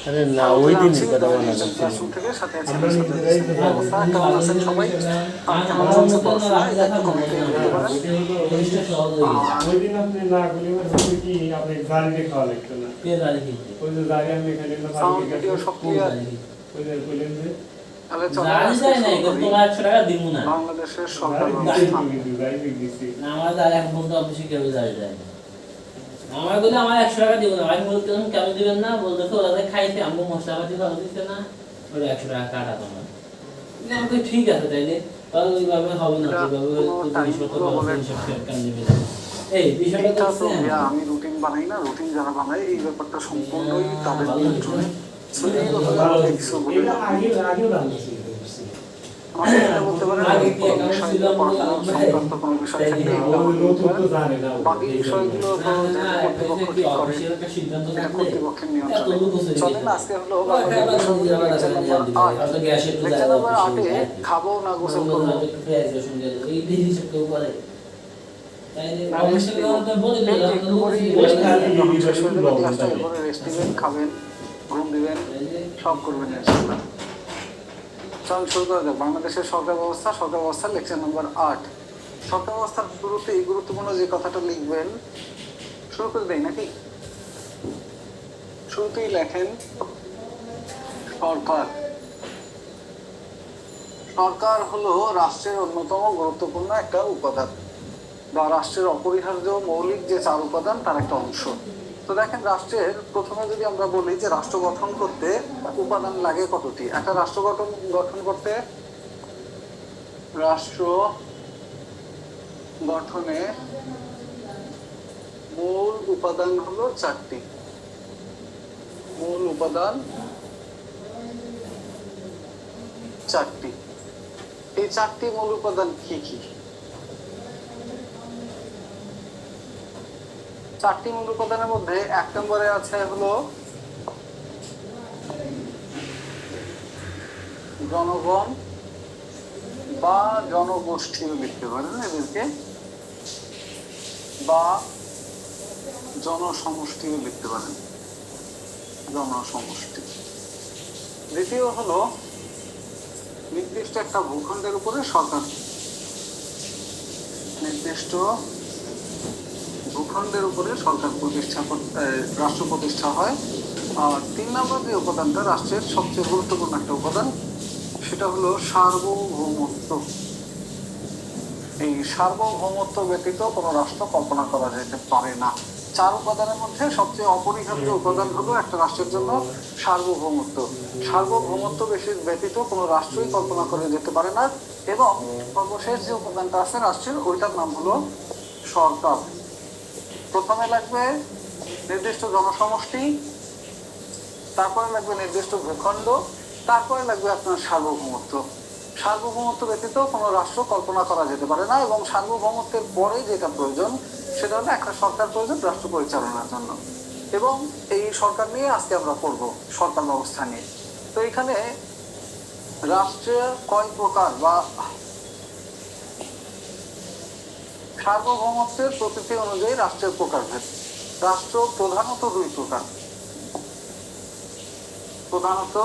আরে না ওই দিনই কথা বলা যাচ্ছে আমরা নিজেরাই তো ওই দিন আপনি না করলে কি আপনি গাড়িতে খাওয়া লাগতো না ওই যে গাড়ি আমি এখানে ওই যে বললেন যে বাংলাদেশের সরকার আমার বলে আমার 100 টাকা দিব না, আমি বলতাম কেন দিবেন না, বলতে তো ওরা খাইতে আমগো মশলাপাতি ভালো দিতে না, ওরা 100 টাকা কাটা তোমার না। আমি ঠিক আছে তাইলে তাহলে ওইভাবে হবে না, ওইভাবে এই বিষয়টা তো আমি রুটিন বানাই না, রুটিন যারা বানায় এই ব্যাপারটা সম্পূর্ণই তাদের নিয়ন্ত্রণে। বলতে পারেন সংক্রান্ত কোনো বিষয় বাকি বিষয়গুলো কর্তৃপক্ষ ঠিক করে, এটা কর্তৃপক্ষের নিয়ন্ত্রণে চলে না। আজকে হলো আটে খাবো না গোসল করবো, খাবেন, ঘুম দিবেন, সব করবেন। চল শুরু করা যাক। বাংলাদেশের সরকার ব্যবস্থা, সরকার ব্যবস্থা লেকচার নম্বর 8। সরকার ব্যবস্থার শুরুতে এই গুরুত্বপূর্ণ যে কথাটা লিখবেন, শুরু করে দেই নাকি? শুরুতেই লেখেন সরকার। সরকার হলো রাষ্ট্রের অন্যতম গুরুত্বপূর্ণ একটা উপাদান বা রাষ্ট্রের অপরিহার্য মৌলিক যে 4 উপাদান তার একটা অংশ। তো দেখেন, রাষ্ট্রের প্রথমে যদি আমরা বলি যে রাষ্ট্র গঠন করতে উপাদান লাগে কতটি। একটা রাষ্ট্র গঠন করতে, রাষ্ট্র গঠনে মূল উপাদান হলো 4টি। মূল উপাদান 4টি। এই 4টি মূল উপাদান কি কি? 4টি মূল উপাদানের মধ্যে 1 নম্বরে আছে হলো জনগণ বা জনগোষ্ঠীও লিখতে পারেন এদেরকে, বা জনসমষ্টিও লিখতে পারেন, জনসমষ্টি। দ্বিতীয় হলো নির্দিষ্ট একটা ভূখণ্ডের উপরে সরকার, নির্দিষ্ট ভূখণ্ডের উপরে সরকার প্রতিষ্ঠা করতে, রাষ্ট্র প্রতিষ্ঠা হয়। আর 3 নম্বর যে উপাদানটা রাষ্ট্রের সবচেয়ে গুরুত্বপূর্ণ একটা উপাদান, সেটা হলো সার্বভৌমত্ব। এই সার্বভৌমত্ব ব্যতীত কোনো রাষ্ট্র কল্পনা করা যেতে পারে না। 4 উপাদানের মধ্যে সবচেয়ে অপরিহার্য উপাদান হলো একটা রাষ্ট্রের জন্য সার্বভৌমত্ব। সার্বভৌমত্ব ব্যতীত কোনো রাষ্ট্রই কল্পনা করে যেতে পারে না। এবং সর্বশেষ যে উপাদানটা আছে রাষ্ট্রের, ওইটার নাম হলো সরকার। প্রথমে লাগবে নির্দিষ্ট জনসমষ্টি, তারপরে লাগবে নির্দিষ্ট ভূখণ্ড, তারপরে লাগবে আপনার সার্বভৌমত্ব। সার্বভৌমত্ব ব্যতীত কোনো রাষ্ট্র কল্পনা করা যেতে পারে না। এবং সার্বভৌমত্বের পরে যেটা প্রয়োজন সেটা হলো একটা সরকার প্রয়োজন রাষ্ট্র পরিচালনার জন্য। এবং এই সরকার নিয়ে আজকে আমরা পড়বো, সরকার ব্যবস্থা নিয়ে। তো এখানে রাষ্ট্রের কয় প্রকার বা সার্বভৌমত্বের প্রকৃতি অনুযায়ী রাষ্ট্রের প্রকারভেদ। রাষ্ট্র প্রধানত 2 প্রকার, প্রধানত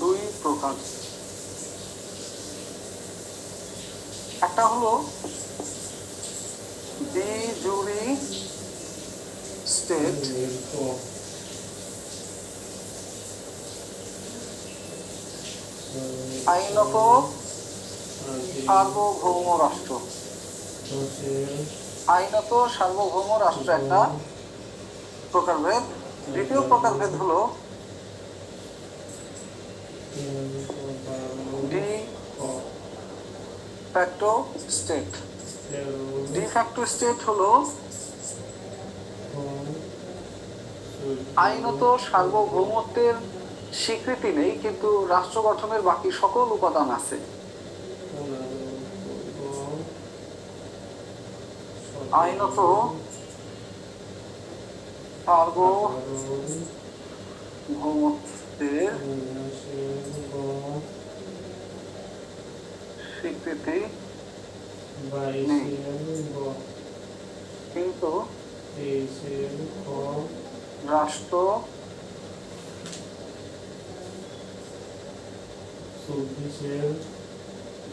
2 প্রকার। একটা হলো ডি জুরি স্টেট, আইনত সার্বভৌম রাষ্ট্র। আইনত সার্বভৌম রাষ্ট্র একটা প্রকারভেদ। দ্বিতীয় প্রকারভেদ হলো de facto state. De facto state হলো আইনত সার্বভৌমত্বের স্বীকৃতি নেই, কিন্তু রাষ্ট্র গঠনের বাকি সকল উপাদান আছে। আইনত সার্বভৌমত্বের স্বীকৃতি নেই, কিন্তু রাষ্ট্র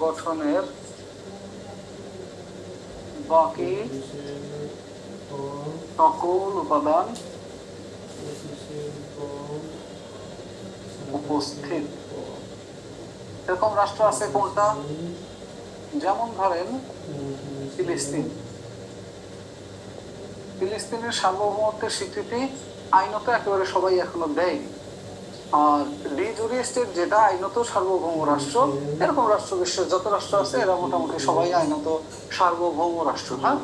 গঠনের বাকি সকল উপাদান উপস্থিত। এরকম রাষ্ট্র আছে কোনটা? যেমন ধরেন ফিলিস্তিন। ফিলিস্তিনের সার্বভৌমত্বের স্বীকৃতি আইনত একেবারে সবাই এখনো দেয়নি। আর ডি জুরি স্টেট যেটা আইনত সার্বভৌম রাষ্ট্র, এরকম রাষ্ট্র বিশ্বের যত রাষ্ট্র আছে এরা মোটামুটি সবাই আইনত সার্বভৌম রাষ্ট্র। হ্যাঁ,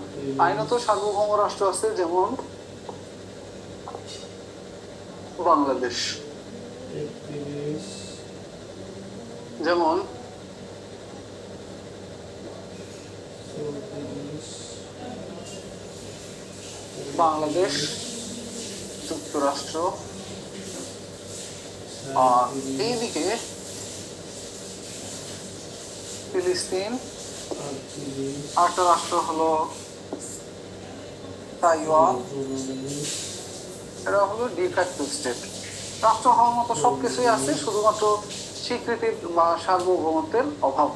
আইনত সার্বভৌম রাষ্ট্র আছে যেমন বাংলাদেশ, যেমন বাংলাদেশ, যুক্তরাষ্ট্র। আর এইদিকে ফিলিস্তিন, আরেকটা রাষ্ট্র হলো তাইওয়ান। এরা হলো ডিফ্যাক্টো স্টেট। রাষ্ট্র হওয়ার মতো সবকিছুই আছে, শুধুমাত্র স্বীকৃতির বা সার্বভৌমত্বের অভাব।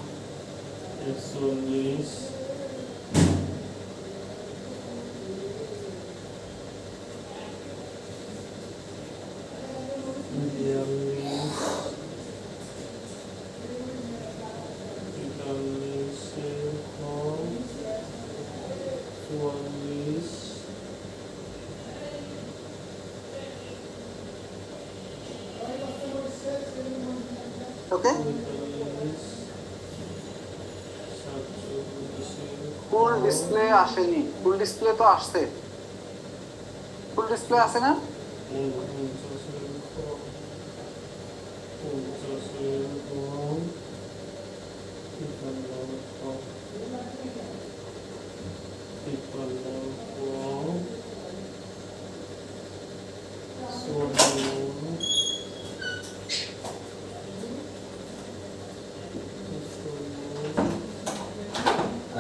ওকে, ফুল ডিসপ্লে আসেনি। ফুল ডিসপ্লে তো আসছে, ফুল ডিসপ্লে আসে না?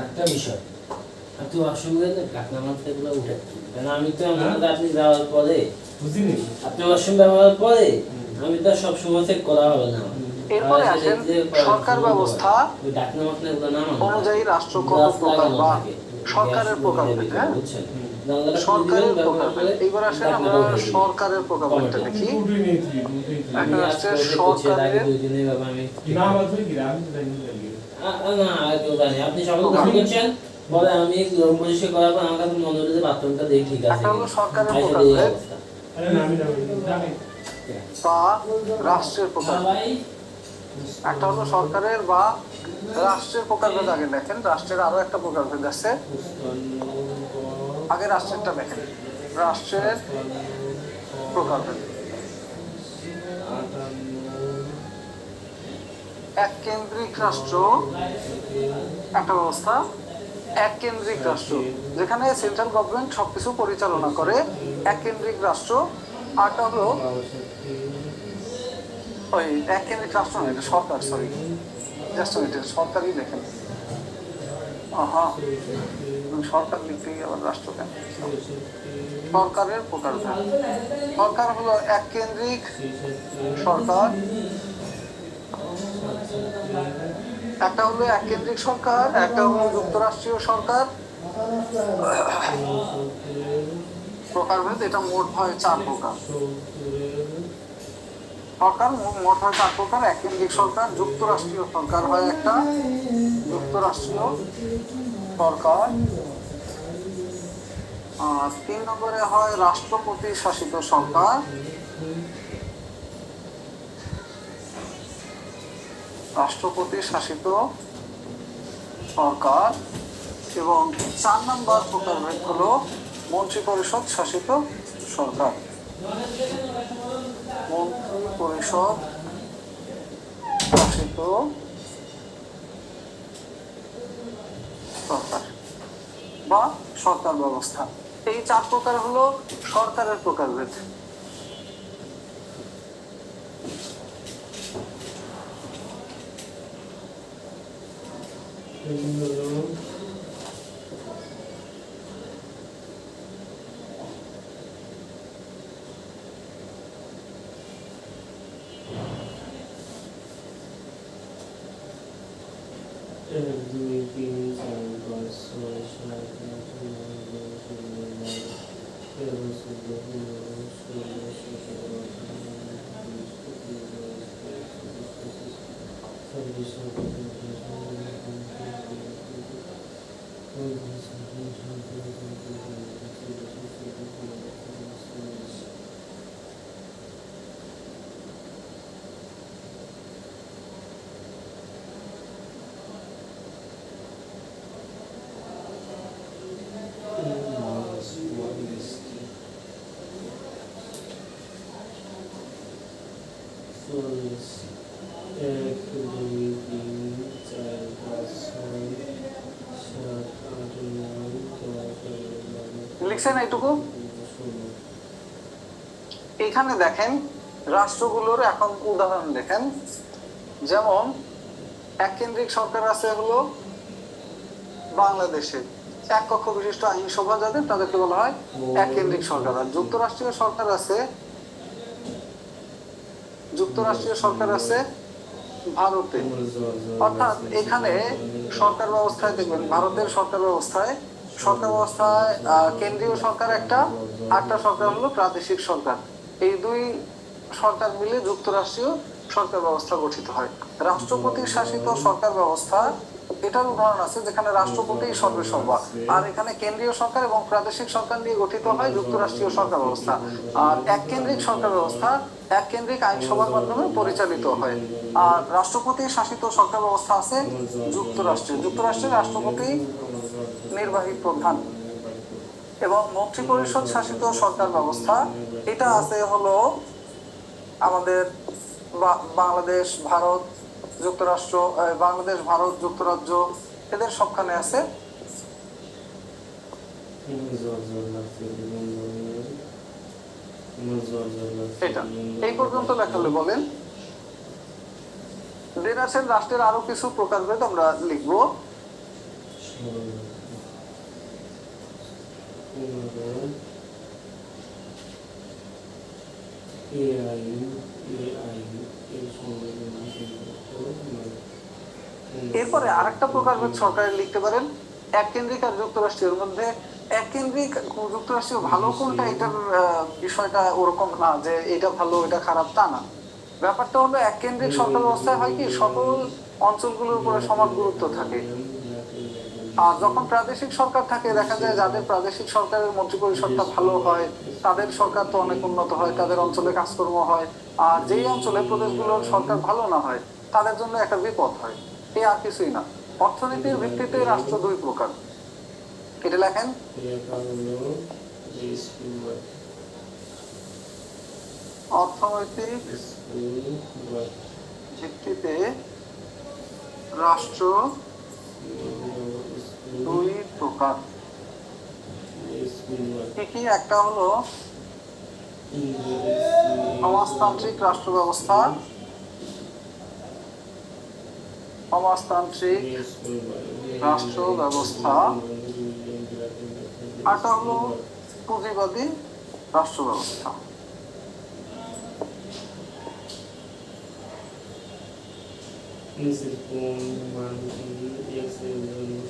একটা বিষয়, আপনি ওয়াশরুমে গেলে ঢাকনা মারতে এগুলো উঠে, কারণ আমি তো আপনি যাওয়ার পরে বুঝিনি, আপনি ওয়াশরুম ব্যবহার পরে আমি তো সব সময় চেক করা হবে না। এরপরে আসেন সরকার ব্যবস্থা ঢাকনা মারতে এগুলো না অনুযায়ী রাষ্ট্র কত প্রকার বা সরকারের প্রকারভেদ। হ্যাঁ, সরকারের প্রকারভেদ। এইবার আসেন আমরা সরকারের প্রকারভেদটা দেখি। একটা রাষ্ট্রের সরকারের আপনি সকল কিছু করছেন বলে আমি পরিষ্কার করার পর আমার কাছে মনে হলো যে বাথরুমটা দেখি ঠিক আছে। একটা হলো সরকারের প্রকারভেদ বা রাষ্ট্রের প্রকারভেদ। একটা হলো সরকারের বা রাষ্ট্রের প্রকারভেদ। আগে দেখেন রাষ্ট্রের আরো একটা প্রকারভেদ আছে। আগে রাষ্ট্রেরটা দেখেন, রাষ্ট্রের প্রকারভেদ। এক কেন্দ্রিক রাষ্ট্র একটা ব্যবস্থা, এক কেন্দ্রিক রাষ্ট্র যেখানে সেন্ট্রাল গভর্নমেন্ট সবকিছু পরিচালনা করে, এক কেন্দ্রিক রাষ্ট্র। আরটা হলো ওই এক কেন্দ্রিক রাষ্ট্র না, এটা সরকার, সরি জাস্ট এটা সরকারই দেখেন। হ্যাঁ, সরকার লিখতে গিয়ে আবার রাষ্ট্র কেন? সরকারের প্রকারভেদ। সরকার হলো এক কেন্দ্রিক সরকার, একটা হলো এক কেন্দ্রিক সরকার, একটা হলো যুক্তরাষ্ট্রীয় সরকার। প্রকারভেদ এটা মোট হয় 4 প্রকার। সরকার মোট হয় 4 প্রকার। এক কেন্দ্রিক সরকার, যুক্তরাষ্ট্রীয় সরকার হয় একটা, যুক্তরাষ্ট্রীয় সরকার। আর 3 নম্বরে হয় রাষ্ট্রপতি শাসিত সরকার, রাষ্ট্রপতি শাসিত সরকার। এবং 4 নম্বর প্রকারভেদ হলো মন্ত্রিপরিষদ শাসিত সরকার, মন্ত্রিপরিষদ শাসিত সরকার বা সরকার ব্যবস্থা। এই 4 প্রকার হলো সরকারের প্রকারভেদ। লিখছেন এইটুকু? এখানে দেখেন রাষ্ট্রগুলোর এখন উদাহরণ দেখেন, যেমন এককেন্দ্রিক সরকার আছে হলো বাংলাদেশে, এক কক্ষ বিশিষ্ট আইনসভা যাদের তাদেরকে বলা হয় এককেন্দ্রিক সরকার। আর যুক্তরাষ্ট্রীয় সরকার আছে ভারতে। অর্থাৎ এখানে সরকার ব্যবস্থায় দেখবেন, ভারতের সরকার ব্যবস্থায় কেন্দ্রীয় সরকার একটা, আটটা সরকার হলো প্রাদেশিক সরকার। এই দুই সরকার মিলে যুক্তরাষ্ট্রীয় সরকার ব্যবস্থা গঠিত হয়। রাষ্ট্রপতি শাসিত সরকার ব্যবস্থা, এটার উদাহরণ আছে যেখানে রাষ্ট্রপতি সর্বেসর্বা, আর এখানে কেন্দ্রীয় সরকার এবং প্রাদেশিক সরকার নিয়ে গঠিত হয় যুক্তরাষ্ট্রীয় সরকার ব্যবস্থা। আর এককেন্দ্রিক সরকার ব্যবস্থা এককেন্দ্রিক আইনসভার মাধ্যমে পরিচালিত হয়। আর রাষ্ট্রপতি শাসিত সরকার ব্যবস্থা আছে যুক্তরাষ্ট্রের রাষ্ট্রপতি নির্বাহী প্রধান। এবং মন্ত্রিপরিষদ শাসিত সরকার ব্যবস্থা, এটা আছে হলো আমাদের বাংলাদেশ, ভারত, যুক্তরাষ্ট্র, বাংলাদেশ, ভারত, যুক্তরাজ্য, এদের সবখানে আছে। এটা এই পর্যন্ত লেখালে বলেন। দেন আছেন রাষ্ট্রের আরো কিছু প্রকারভেদ আমরা লিখবো। এরপরে আরেকটা প্রকারভেদ সরকারের লিখতে পারেন, এককেন্দ্রিক আর যুক্তরাষ্ট্রীয় মধ্যে। এককেন্দ্রিক যুক্তরাষ্ট্রীয় ভালো কোনটা, এটার বিষয়টা ওরকম না যে এটা ভালো এটা খারাপ, তা না। ব্যাপারটা হলো এককেন্দ্রিক সরকার ব্যবস্থায় হয় কি, সকল অঞ্চলগুলোর উপরে সমান গুরুত্ব থাকে। আর যখন প্রাদেশিক সরকার থাকে, দেখা যায় যাদের প্রাদেশিক সরকারের মন্ত্রিপরিষদটা ভালো হয়, তাদের সরকার তো অনেক উন্নত হয়, তাদের অঞ্চলে কাজকর্ম হয়। আর যেই অঞ্চলে প্রদেশগুলোর সরকার ভালো না হয়, তাদের জন্য একটা বিপদ হয়। এ আর কিছুই না। অর্থনীতির ভিত্তিতে রাষ্ট্র দুই প্রকার, এটা লেখেন। অর্থনৈতিক ভিত্তিতে রাষ্ট্র দুই প্রকার। কি? একটা হলো সমাজতান্ত্রিক রাষ্ট্র ব্যবস্থা, আরটা হলো পুঁজিবাদী রাষ্ট্র ব্যবস্থা।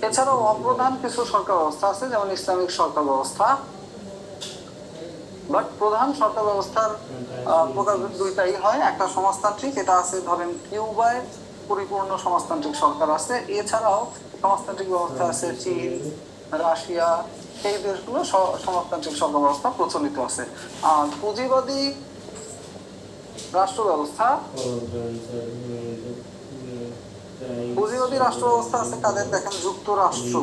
এছাড়াও অপ্রধান কিছু সরকার ব্যবস্থা আছে, যেমন ইসলামিক সরকার ব্যবস্থা। বাট প্রধান সরকার ব্যবস্থার প্রকার দুইটাই হয়। একটা সমাজতান্ত্রিক, এটা আছে ধরেন কিউবায় পরিপূর্ণ সমাজতান্ত্রিক সরকার আছে। এছাড়াও সমাজতান্ত্রিক ব্যবস্থা আছে চীন, রাশিয়া, এই দেশগুলো সমাজতান্ত্রিক সরকার ব্যবস্থা প্রচলিত আছে। আর পুঁজিবাদী রাষ্ট্র ব্যবস্থা, পুঁজিবাদী রাষ্ট্র ব্যবস্থা আছে কাদের, দেখেন যুক্তরাষ্ট্র,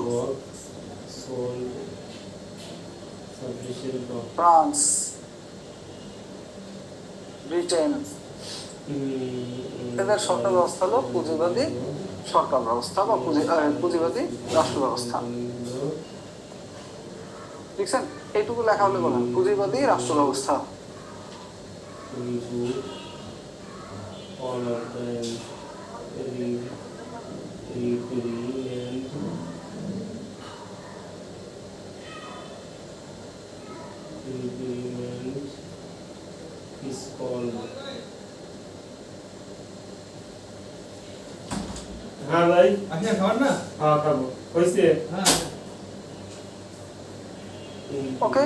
ফ্রান্স, ব্রিটেন, এদের সরকার ব্যবস্থা হলো পুঁজিবাদী সরকার ব্যবস্থা বা পুঁজিবাদী রাষ্ট্র ব্যবস্থা। দেখছেন, এইটুকু লেখা হলে বলেন পুঁজিবাদী রাষ্ট্র ব্যবস্থা। হ্যাঁ ভাই। ভাই আসেন খাবার না? হ্যাঁ খাবো হয়েছে হ্যাঁ। ওকে,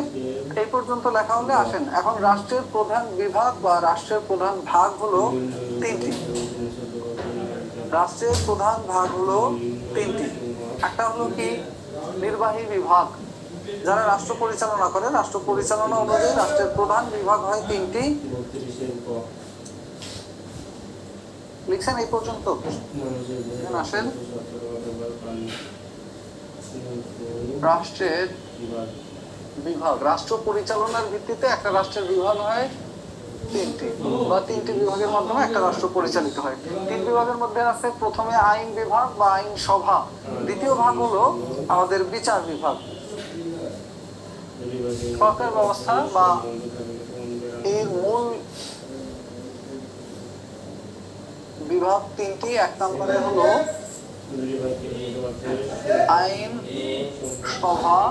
এই পর্যন্ত লেখা হলে আসেন। এখন রাষ্ট্রের প্রধান বিভাগ বা রাষ্ট্রের প্রধান ভাগ হলো তিনটি। রাষ্ট্রের প্রধান ভাগ হলো তিনটি। একটা হলো কি নির্বাহী বিভাগ, যারা রাষ্ট্র পরিচালনা করে। রাষ্ট্র পরিচালনা অনুযায়ী রাষ্ট্রের প্রধান বিভাগ হয় তিনটি। লিখছেন এই পর্যন্ত? আসেন, রাষ্ট্রের বিভাগ, রাষ্ট্র পরিচালনার ভিত্তিতে একটা রাষ্ট্রের বিভাগ হয় তিনটি, বা তিনটি বিভাগের মাধ্যমে একটা রাষ্ট্র পরিচালিত হয়। তিন বিভাগের মধ্যে আছে প্রথমে আইন বিভাগ বা আইন সভা, দ্বিতীয় ভাগ হলো আমাদের বিচার বিভাগ। সরকার ব্যবস্থা বা এর মূল বিভাগ তিনটি। এক নম্বরে হলো আইন সভা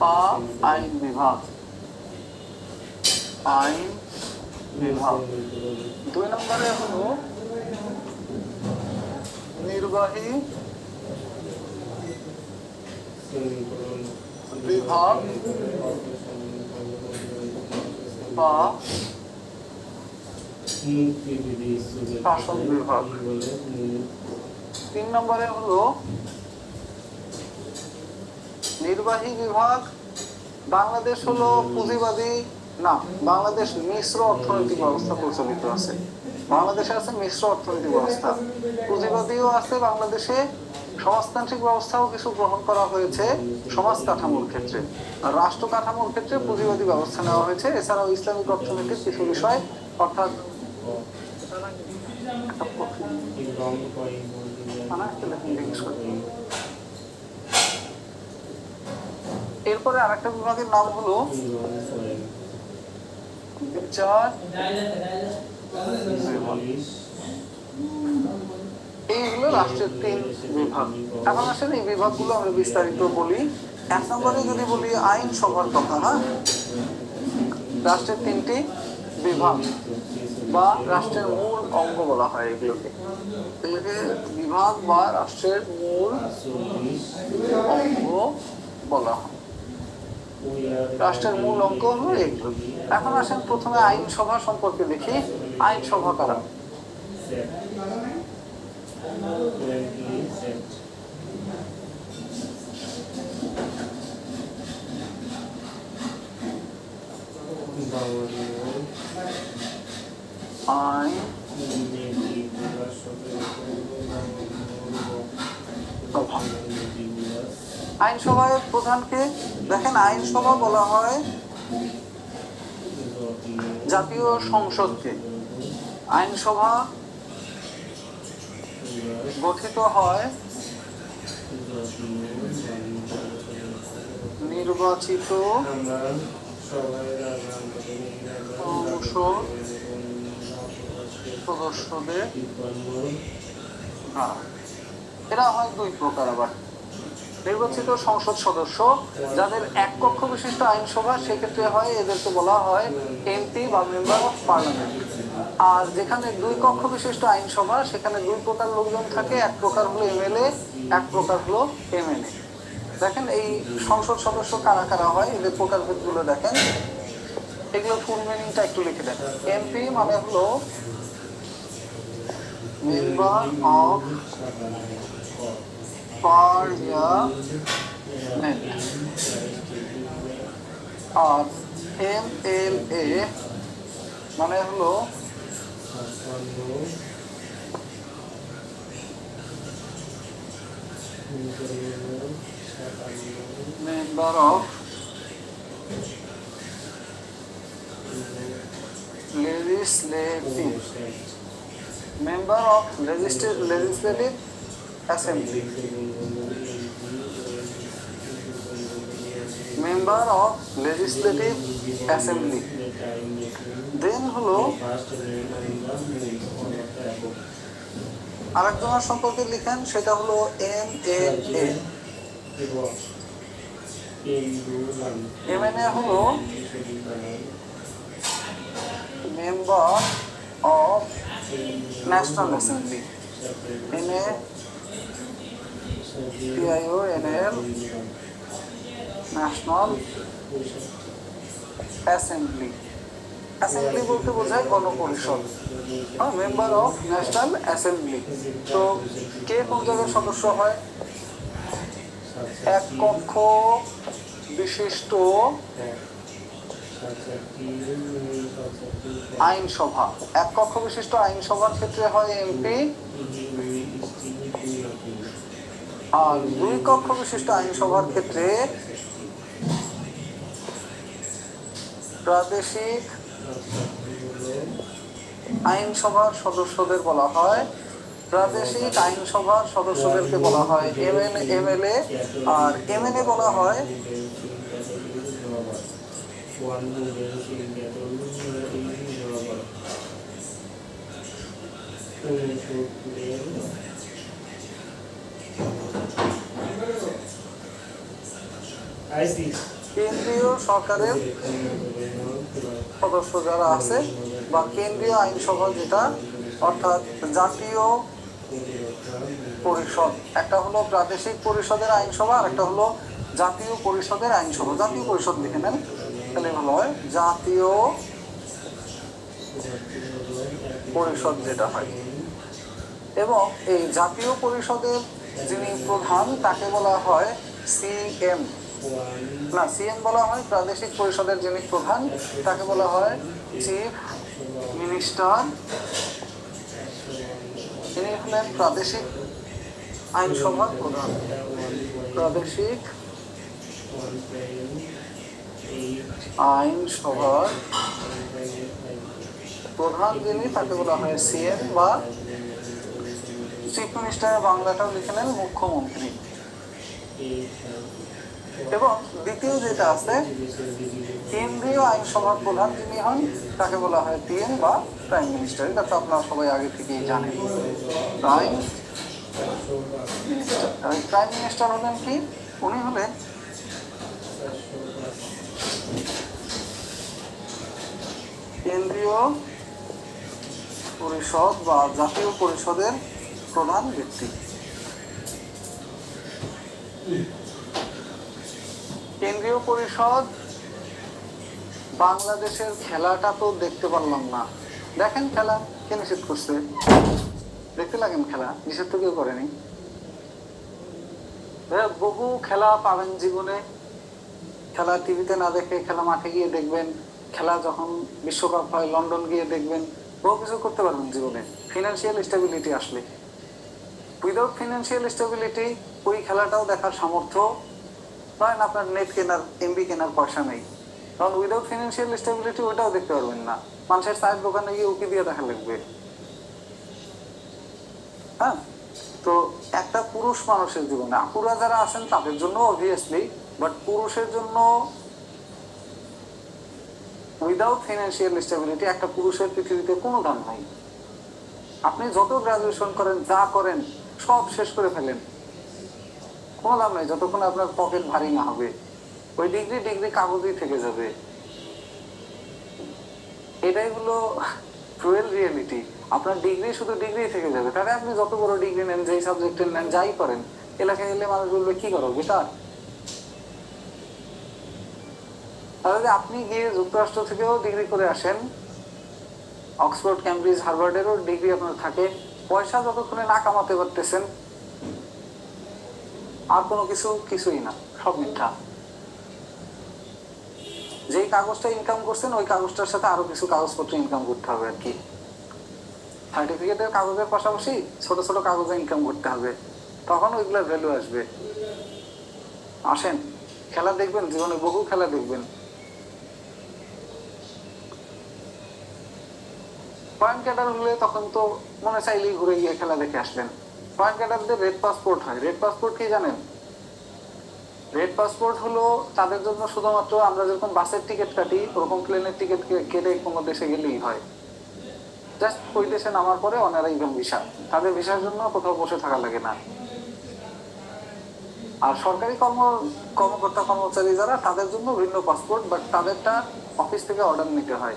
বা আইন বিভাগ, আইন বিভাগ। দুই নম্বরে হলো নির্বাহী বিভাগ বা শাসন বিভাগ। তিন নম্বরে হলো নির্বাহী বিভাগ। বাংলাদেশ হলো পুঁজিবাদী না, বাংলাদেশ মিশ্র অর্থনৈতিক ব্যবস্থা প্রচলিত আছে। বাংলাদেশে আছে মিশ্র অর্থনৈতিক ব্যবস্থা, পুঁজিবাদীও আছে বাংলাদেশে, সমাজতান্ত্রিক ব্যবস্থাও কিছু গ্রহণ করা হয়েছে সমাজ কাঠামোর ক্ষেত্রে, আর রাষ্ট্র কাঠামোর ক্ষেত্রে পুঁজিবাদী ব্যবস্থা নেওয়া হয়েছে। এছাড়াও ইসলামিক অর্থনীতির কিছু বিষয়, অর্থাৎ এরপরে আরেকটা বিভাগের নাম হলো বিচার। এইগুলো রাষ্ট্রের তিন বিভাগ। এখন আসলে এই বিভাগগুলো আমরা বিস্তারিত বলি। এক নম্বরে যদি বলি আইন সভার কথা, হ্যাঁ, রাষ্ট্রের তিনটি বিভাগ বা রাষ্ট্রের মূল অঙ্গ বলা হয় এগুলোকে। এগুলোকে বিভাগ বা রাষ্ট্রের মূল অঙ্গ বলা হয়। রাষ্ট্রের মূল অঙ্গ হলো এগুলো। এখন আসেন প্রথমে আইনসভা সম্পর্কে দেখি। আইনসভা কারা? আইনসভার প্রধানকে দেখেন, আইনসভা বলা হয় জাতীয় সংসদকে। আইনসভা গঠিত হয় নির্বাচিত সংসদ সদস্যদের। এরা হয় দুই প্রকার। আবার নির্বাচিত সংসদ সদস্য যাদের এক কক্ষ বিশিষ্ট আইনসভা, সেক্ষেত্রে হয় এদেরকে বলা হয় এমপি বা মেম্বার অফ পার্লামেন্ট। আর যেখানে দুই কক্ষ বিশিষ্ট আইনসভা, সেখানে দুই প্রকার লোকজন থাকে, এক প্রকার হলো এমএলএ, এক প্রকার হলো এমএনএ। দেখেন এই সংসদ সদস্য কারা কারা হয়, এদের প্রকারভেদগুলো দেখেন। এগুলো ফুল মিনিংটা একটু লিখে দেন। এমপি মানে হলো মেম্বার অফ পার্লামেন্ট, আর এমএলএ মানে হলো member of legislative, member of legislative assembly, member of legislative assembly. Then হলো আরেকজনের সম্পর্কে লিখেন, সেটা হলো এমএনএ। এমএনএ হলো মেম্বার অফ ন্যাশনাল অ্যাসেম্বলি। এমএ PIONL ন্যাশনাল অ্যাসেম্বলি। অ্যাসেম্বলি বলতে বোঝায় গণপরিষদ, মেম্বার অফ ন্যাশনাল অ্যাসেম্বলি। তো কে কোন জায়গায় সদস্য হয়? এক কক্ষ বিশিষ্ট আইনসভা। এক কক্ষ বিশিষ্ট আইনসভার ক্ষেত্রে হয় এমপি, আর দুই কক্ষ বিশিষ্ট আইনসভার ক্ষেত্রে প্রাদেশিক আইনসভার সদস্যদের বলা হয়, প্রাদেশিক আইনসভার সদস্যদেরকে বলা হয় এমএলএ, আর এমএলএ বলা হয় কেন্দ্রীয় সরকারের সদস্য যারা আছে, বা কেন্দ্রীয় আইনসভা যেটা, অর্থাৎ জাতীয় পরিষদ। একটা হলো প্রাদেশিক পরিষদের আইনসভা, আর একটা হলো জাতীয় পরিষদের আইনসভা। জাতীয় পরিষদ লিখে নেন, তাহলে ভালো হয়। জাতীয় পরিষদ যেটা হয়, এবং এই জাতীয় পরিষদের যিনি প্রধান তাকে বলা হয় সিএম। না, সিএম বলা হয় প্রাদেশিক পরিষদের যিনি প্রধান তাকে বলা হয় চিফ মিনিস্টার। তিনি হলেন প্রাদেশিক আইনসভার প্রধান। প্রাদেশিক আইনসভার প্রধান যিনি তাকে বলা হয় সিএম, বা চিফ মিনিস্টার বাংলাটাও লিখে নেন মুখ্যমন্ত্রী। এবং দ্বিতীয় যেটা আছে, কেন্দ্রীয় আইনসভার প্রধান যিনি হন তাকে বলা হয় পিএম বা প্রাইম মিনিস্টার। এটা তো আপনারা সবাই আগে থেকেই জানেন। প্রাইম মিনিস্টার, প্রাইম মিনিস্টার হলেন কি? উনি হলেন কেন্দ্রীয় পরিষদ বা জাতীয় পরিষদের প্রধান ব্যক্তি। কেন্দ্রীয় পরিষদ। বাংলাদেশের খেলাটা তো দেখতে পারলাম না। দেখেন খেলা, কে নিষেধ করছে? দেখতে লাগেন খেলা, নিষেধ তো কেউ করেনি। বহু খেলা পাবেন জীবনে। খেলা টিভিতে না দেখে খেলা মাঠে গিয়ে দেখবেন, খেলা যখন বিশ্বকাপ হয় লন্ডন গিয়ে দেখবেন, বহু কিছু করতে পারবেন জীবনে ফিনান্সিয়াল স্টেবিলিটি আসলে। উইদাউট ফিনান্সিয়াল স্টেবিলিটি ওই খেলাটাও দেখার সামর্থ্য, ধরেন আপনার নেট কেনার, এমবি কেনার পয়সা নেই, কারণ উইদাউট ফিনান্সিয়াল স্টেবিলিটি ওইটাও দেখতে পারবেন না। মানুষের চায়ের দোকানে গিয়ে উকি দিয়ে দেখা লাগবে। হ্যাঁ, তো একটা পুরুষ মানুষের জীবনে, আপুরা যারা আছেন তাদের জন্য অবভিয়াসলি, বাট পুরুষের জন্য উইদাউট ফিনান্সিয়াল স্টেবিলিটি একটা পুরুষের পৃথিবীতে কোনো দাম নাই। আপনি যত গ্রাজুয়েশন করেন, যা করেন, সব শেষ করে ফেলেন, কোনো দাম নাই যতক্ষণ আপনার পকেট ভারী না হবে। ওই ডিগ্রি কাগজই থেকে যাবে। এটাই হলো ক্রুয়েল রিয়েলিটি। আপনার ডিগ্রি শুধু ডিগ্রি থেকে যাবে। তাহলে আপনি যত বড় ডিগ্রি নেন, যেই সাবজেক্টে নেন, যাই করেন, এলাকায় এলে মানুষ বলবে কি করো বেকার। তাহলে আপনি গিয়ে যুক্তরাষ্ট্র থেকেও ডিগ্রি করে আসেন, অক্সফোর্ড, ক্যামব্রিজ, হার্ভার্ডেরও ডিগ্রি আপনার থাকে, পয়সা যতক্ষণে না কামাতে পারতেছেন, আর কোনো কিছুই না, সব মিথ্যা। যেই কাগজটা ইনকাম করছেন ওই কাগজটার সাথে আরো কিছু কাগজপত্র ইনকাম করতে হবে আর কি। সার্টিফিকেটের কাগজের পাশাপাশি ছোট ছোট কাগজে ইনকাম করতে হবে, তখন ওইগুলোর ভ্যালু আসবে। আসেন খেলা দেখবেন, জীবনে বহু খেলা দেখবেন। পয়েন্ট ক্যাডার হলে তখন তো মনে চাইলেই ঘুরে গিয়ে খেলা দেখে আসবেন। পয়েন্ট ক্যাডারদের রেড পাসপোর্ট হয়। রেড পাসপোর্ট কি জানেন? রেড পাসপোর্ট হলো তাদের জন্য শুধুমাত্র আমরা যেরকম বাসের টিকিট কাটি ওরকম প্লেনের টিকিট কেটে কোনো দেশে গেলেই হয়। জাস্ট ওই দেশে নামার পরে অনারাইভাল ভিসা, তাদের ভিসার জন্য কোথাও বসে থাকা লাগে না। আর সরকারি কর্মকর্তা কর্মচারী যারা, তাদের জন্য ভিন্ন পাসপোর্ট, বাট তাদেরটা অফিস থেকে অর্ডার নিতে হয়,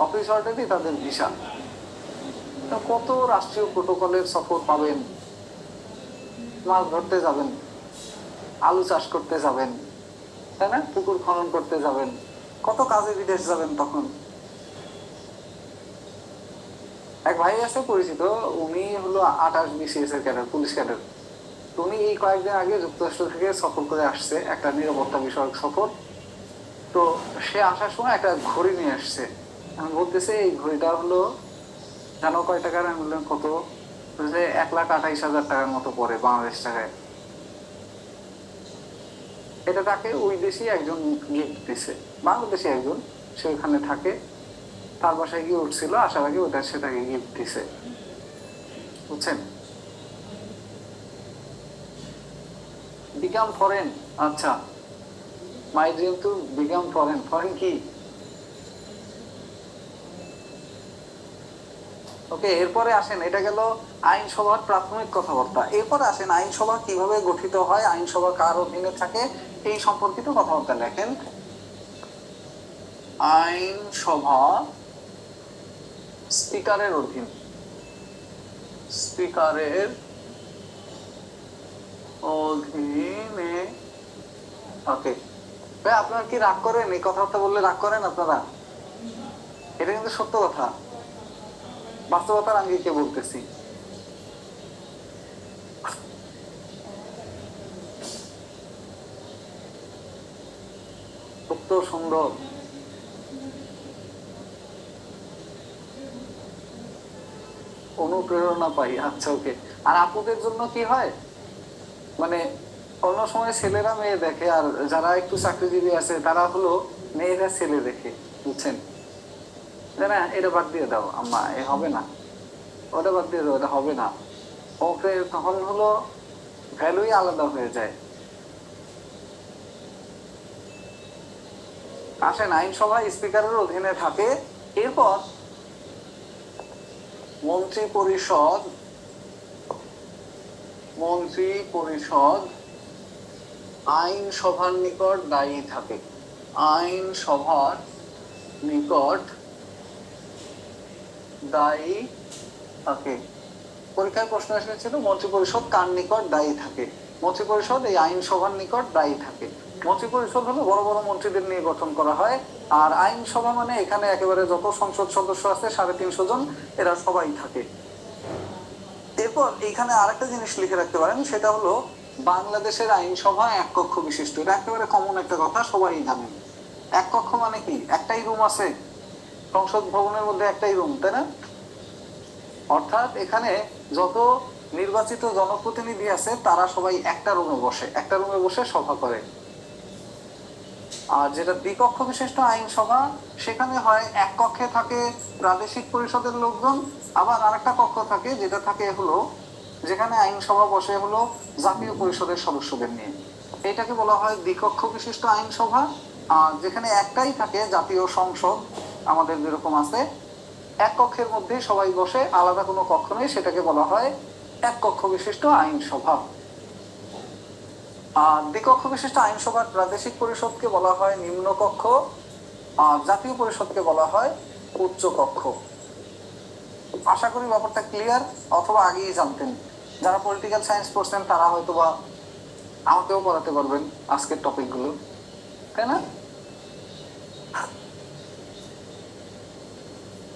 অফিস অর্ডারই তাদের ভিসা। কত রাষ্ট্রীয় প্রোটোকলের সফর পাবেন, মাছ ধরতে যাবেন, আলু চাষ করতে যাবেন, তাই না, পুকুর খনন করতে যাবেন, কত কাজে বিদেশ যাবেন তখন। এক ভাই আছে পরিচিত, উনি হলো 28 BCS এর ক্যাডার, পুলিশ ক্যাডার। উনি এই কয়েকদিন আগে যুক্তরাষ্ট্র থেকে সফর করে আসছে, একটা নিরাপত্তা বিষয়ক সফর। তো সে আসার সময় একটা ঘড়ি নিয়ে আসছে। আমি বলতেছে এই ঘড়িটা হলো জানো কয় টাকার? আমি বললাম কত? বলছে 1,28,000 টাকার মতো পড়ে বাংলাদেশ টাকায়। এটা তাকে ওই দেশি একজন গিফট দিছে, বাংলাদেশি একজন, সে ওখানে থাকে, তার বাসায় গিয়ে উঠছিল, আসার আগে ওটা সে তাকে গিফট দিছে, বুঝছেন? বিকাম ফরেন, আচ্ছা, my dream to become foreign. Foreign কি? ওকে, এরপরে আসেন, এটা গেল আইনসভার প্রাথমিক কথাবার্তা। এরপরে আসেন আইনসভা কিভাবে গঠিত হয়, আইনসভা কার অধীনে থাকে, এই সম্পর্কিত কথাবার্তা লেখেন। আইনসভা স্পিকারের অধীন, স্পিকারের অধীনে থাকে। ভাই আপনারা কি রাগ করেন এই কথাবার্তা বললে? রাগ করেন আপনারা? এটা কিন্তু সত্য কথা, বাস্তবতার আঙ্গিকে বলতেছি। সত্য, সুন্দর। অনুপ্রেরণা পাই, আচ্ছা ওকে। আর আপুদের জন্য কি হয়, মানে অন্য সময় ছেলেরা মেয়ে দেখে, আর যারা একটু চাকরিজীবী আছে তারা হলো মেয়েরা ছেলে দেখে, বুঝছেন? না এটা বাদ দিয়ে দাও আম্মা, এ হবে না, ওটা বাদ দিয়ে দাও, এটা হবে না, ওকে, তখন হলো ভ্যালুই আলাদা হয়ে যায়। আসেন, আইনসভা স্পিকারের অধীনে থাকে। এরপর মন্ত্রী পরিষদ, মন্ত্রী পরিষদ আইনসভার নিকট দায়ী থাকে, আইনসভার নিকট দায়ী থাকে। পরীক্ষায় প্রশ্ন এসেছিল মন্ত্রী পরিষদ কার নিকট দায়ী থাকে। মন্ত্রী পরিষদ এই আইনসভার নিকট দায়ী থাকে। মন্ত্রী পরিষদ হলো বড় বড় মন্ত্রীদের নিয়ে গঠন করা হয়, আর আইনসভা মানে এখানে একেবারে যত সংসদ সদস্য আছে 350 জন, এরা সবাই থাকে। এরপর এইখানে আরেকটা জিনিস লিখে রাখতে পারেন, সেটা হলো বাংলাদেশের আইনসভা এক কক্ষ বিশিষ্ট। এটা একেবারে কমন একটা কথা, সবাই জানেন। এক কক্ষ মানে কি? একটাই রুম আছে, সংসদ ভবনের মধ্যে একটাই রুম, তাই না? অর্থাৎ এখানে যত নির্বাচিত জনপ্রতিনিধি আছে তারা সবাই একটা রুমে বসে, একটা রুমে বসে সভা করে। আর যেটা দ্বিকক্ষ বিশিষ্ট আইনসভা, সেখানে হয় এক কক্ষে থাকে প্রাদেশিক পরিষদের লোকজন, আবার আরেকটা কক্ষ থাকে যেটা থাকে হলো যেখানে আইনসভা বসে হলো জাতীয় পরিষদের সদস্যদের নিয়ে, এটাকে বলা হয় দ্বিকক্ষ বিশিষ্ট আইনসভা। আর যেখানে একটাই থাকে জাতীয় সংসদ আমাদের যেরকম আছে, এক কক্ষের মধ্যে সবাই বসে, আলাদা কোনো কক্ষ নেই, সেটাকে বলা হয় এক কক্ষ বিশিষ্ট আইনসভা। আর দ্বিকক্ষ বিশিষ্ট আইনসভার প্রাদেশিক পরিষদকে বলা হয় নিম্ন কক্ষ, আর জাতীয় পরিষদকে বলা হয় উচ্চ কক্ষ। আশা করি ব্যাপারটা ক্লিয়ার, অথবা আগেই জানতেন। যারা পলিটিক্যাল সায়েন্স পড়ছেন তারা হয়তো বা আমাকেও পড়াতে পারবেন আজকের টপিকগুলো, তাই না?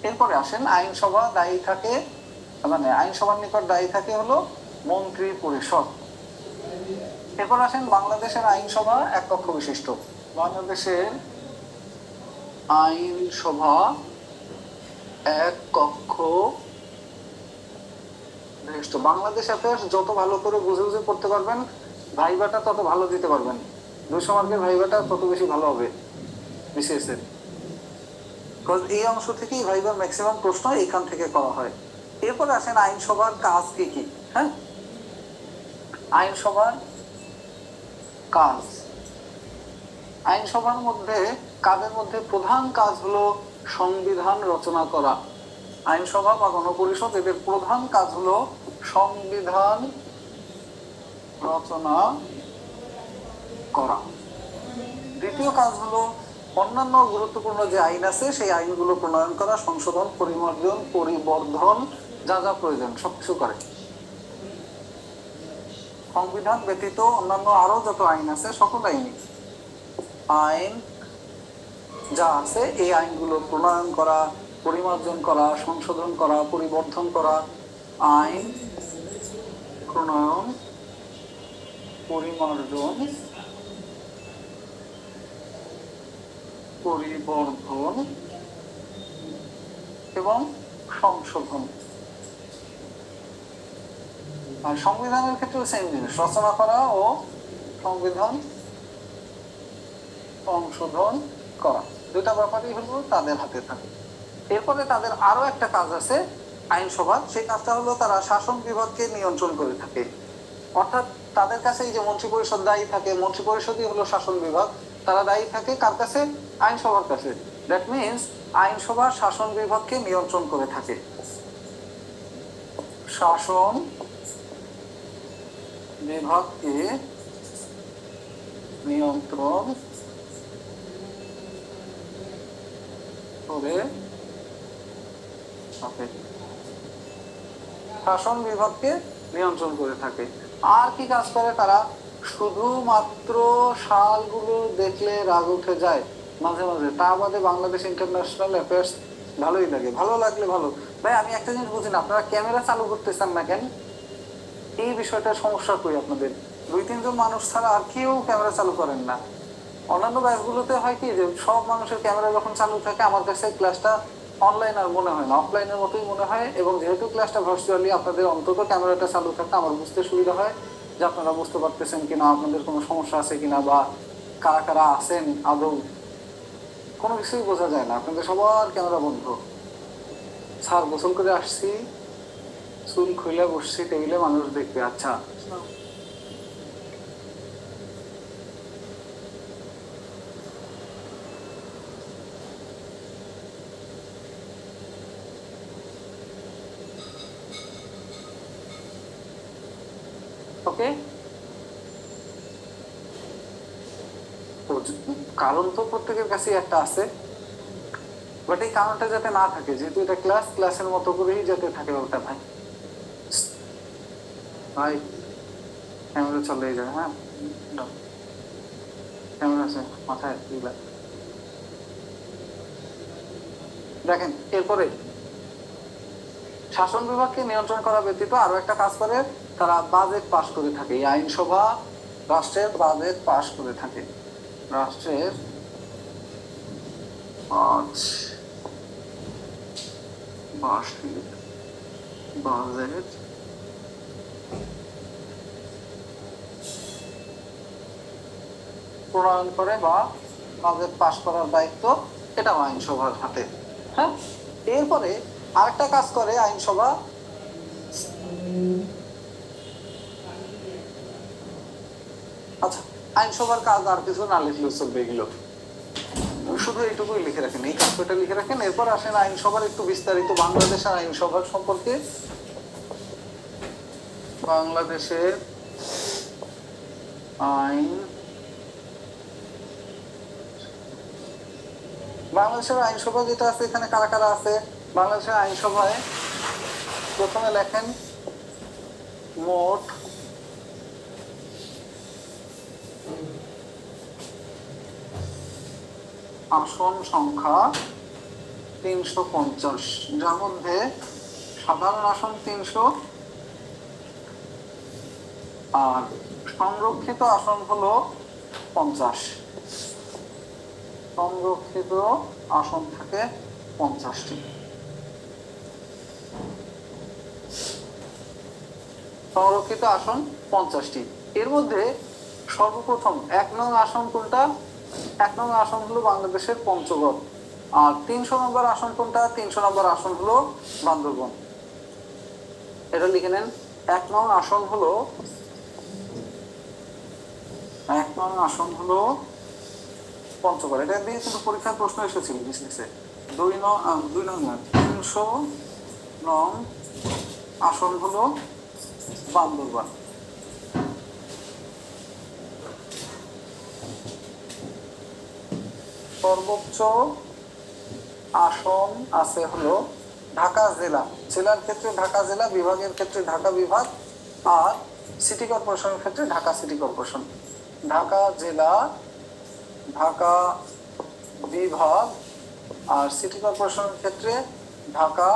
এরপরে আসেন আইনসভা দায়ী থাকে, মানে আইনসভার নিকট দায়ী থাকে হলো মন্ত্রী পরিষদ। এরপর আসেন বাংলাদেশের আইনসভা এক কক্ষ বিশিষ্ট। বাংলাদেশের আইনসভা এক কক্ষ বিশিষ্ট। বাংলাদেশ অ্যাফেয়ার্স যত ভালো করে বুঝে বুঝে পড়তে পারবেন, ভাইভাটা তত ভালো দিতে পারবেন। 200 মার্কের ভাইভাটা তত বেশি ভালো হবে বিসিএস এর। এই অংশ থেকেই ভাইবার ম্যাক্সিমাম প্রশ্ন এখান থেকে করা হয়। এরপর আসেন আইনসভার কাজ কি কি। হ্যাঁ, আইনসভার কাজ, আইনসভার মধ্যে কাজের মধ্যে প্রধান কাজ হলো সংবিধান রচনা করা। আইনসভা বা গণপরিষদ এদের প্রধান কাজ হলো সংবিধান রচনা করা। দ্বিতীয় কাজ হলো অন্যান্য গুরুত্বপূর্ণ যে আইন আছে সেই আইনগুলো প্রণয়ন করা, সংশোধন, পরিবর্ধন, যা যা প্রয়োজন সবকিছু করে। সংবিধান ব্যতীত অন্যান্য আরো যত আইন আছে সকল আইন যা আছে এই আইনগুলো প্রণয়ন করা, পরিমার্জন করা, সংশোধন করা, পরিবর্ধন করা, আইন প্রণয়ন, পরিমার্জন, পরিবর্ধন এবং সংশোধন। আর সংবিধানের ক্ষেত্রে সেম জিনিস, রচনা করা ও সংবিধান সংশোধন করা, দুইটা ব্যাপারই হলো তাদের হাতে থাকে। এরপরে তাদের আরো একটা কাজ আছে আইনসভা, সেই কাজটা হলো তারা শাসন বিভাগকে নিয়ন্ত্রণ করে থাকে। অর্থাৎ তাদের কাছে এই যে মন্ত্রী পরিষদ দায়ী থাকে, মন্ত্রী পরিষদই হলো শাসন বিভাগ, তারা দায়ী থাকে কার কাছে? আইনসভার কাছে। দ্যাট মিনস আইনসভা শাসন বিভাগকে নিয়ন্ত্রণ করে থাকে। শাসন বিভাগকে নিয়ন্ত্রণ করে থাকে, শাসন বিভাগকে নিয়ন্ত্রণ করে থাকে। আর কি কাজ করে তারা? শুধুমাত্র সালগুলো দেখলে রাগ উঠে যায় মাঝে মাঝে, তা বাদে বাংলাদেশ ইন্টারন্যাশনাল অ্যাফেয়ার্স ভালোই লাগে। ভালো লাগলে ভালো। ভাই আমি একটা জিনিস বুঝি না, আপনারা ক্যামেরা চালু করতেছেন না কেন? এই বিষয়টা সমস্যা কই আপনাদের? 2-3 জন মানুষ ছাড়া আর কেউ ক্যামেরা চালু করেন না। অন্যান্য ব্যাচগুলোতে হয় কি যে সব মানুষের ক্যামেরা যখন চালু থাকে আমার কাছে ক্লাসটা অনলাইন আর মনে হয় না, অফলাইনের মতোই মনে হয়। এবং যেহেতু ক্লাসটা ভার্চুয়ালি, আপনাদের অন্তত ক্যামেরাটা চালু থাকে, আমার বুঝতে সুবিধা হয় যে আপনারা বুঝতে পারতেছেন কিনা, আপনাদের কোনো সমস্যা আছে কিনা, বা কারা কারা আছেন আদৌ, কোনো কিছুই বোঝা যায় না। আপনাদের সবার ক্যামেরা বন্ধ। স্যার গোসল করে আসছি, চুল খুলে বসছি টেবিলে, মানুষ দেখবে। আচ্ছা ওকে, কারণ তো প্রত্যেকের কাছে একটা আছে, বাট এই কারণটা যাতে না থাকে, যেহেতু এটা ক্লাস, ক্লাসের মতো করেই যাতে থাকে ওটা। ভাই ভাই ক্যামেরা চলে যায়। হ্যাঁ ক্যামেরা আছে মাথায়। দেখেন এরপরে শাসন বিভাগকে নিয়ন্ত্রণ করা ব্যতীত আরো একটা কাজ করে, তারা বাজেট পাস করে থাকে। এই আইনসভা রাষ্ট্রের বাজেট পাস করে থাকে। রাষ্ট্রের বার্ষিক বাজেট প্রণয়ন করে বা বাজেট পাস করার দায়িত্ব এটাও আইনসভার হাতে। হ্যাঁ, এরপরে আরেকটা কাজ করে আইনসভা, আচ্ছা আইনসভার কাজ আর কিছু না লিখলেও চলবে, এগুলো শুধু এইটুকুই লিখে রাখেন, এই কাজটা লিখে রাখেন। এরপর আসেন আইনসভার একটু বিস্তারিত, বাংলাদেশের আইনসভার সম্পর্কে। বাংলাদেশের আইনসভা যেটা আছে, এখানে কারা কারা আছে? বাংলাদেশের আইনসভায় প্রথমে লেখেন মোট আসন সংখ্যা 350, যার মধ্যে সাধারণ আসন 300 আর সংরক্ষিত আসন হলো 50। সংরক্ষিত আসন থাকে 50টি। সংরক্ষিত আসন 50টি। এর মধ্যে সর্বপ্রথম 1 নং আসন কোনটা? 1 নং আসন হলো বাংলাদেশের পঞ্চগড়। আর 300 নম্বর আসন কোনটা? 300 নম্বর আসন হলো বান্দরবন। এটা লিখে নেন। 1 নং আসন হলো পঞ্চগড়। এটা দিয়ে কিন্তু পরীক্ষার প্রশ্ন এসেছিল বিসিএসে। 2 নং 300 নং আসন হলো বান্দরবান। সর্বোচ্চ আসন আছে হলো ঢাকা জেলা। জেলার ক্ষেত্রে ঢাকা জেলা, বিভাগের ক্ষেত্রে ঢাকা বিভাগ। আর সিটি কর্পোরেশনের ক্ষেত্রে ঢাকা সিটি কর্পোরেশন, ঢাকা জেলা, ঢাকা বিভাগ, আর সিটি কর্পোরেশনের ক্ষেত্রে ঢাকা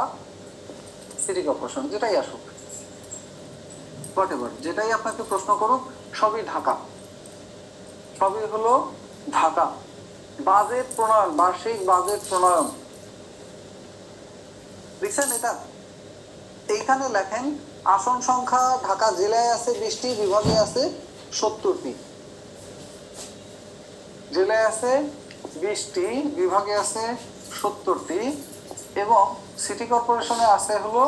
সিটি কর্পোরেশন, যেটাই আসুক হোয়াটএভার, যেটাই আপনাকে প্রশ্ন করুক সবই ঢাকা, সবই হলো ঢাকা। বাজেট প্রণয়ন, বার্ষিক বাজেট প্রণয়ন দেখছেন এটা? এইখানে লেখেন আসন সংখ্যা ঢাকা জেলায় আছে 20টি, বিভাগে আছে 70টি। জেলায় আছে 20টি, বিভাগে আছে 70টি, এবং সিটি কর্পোরেশনে আছে হলো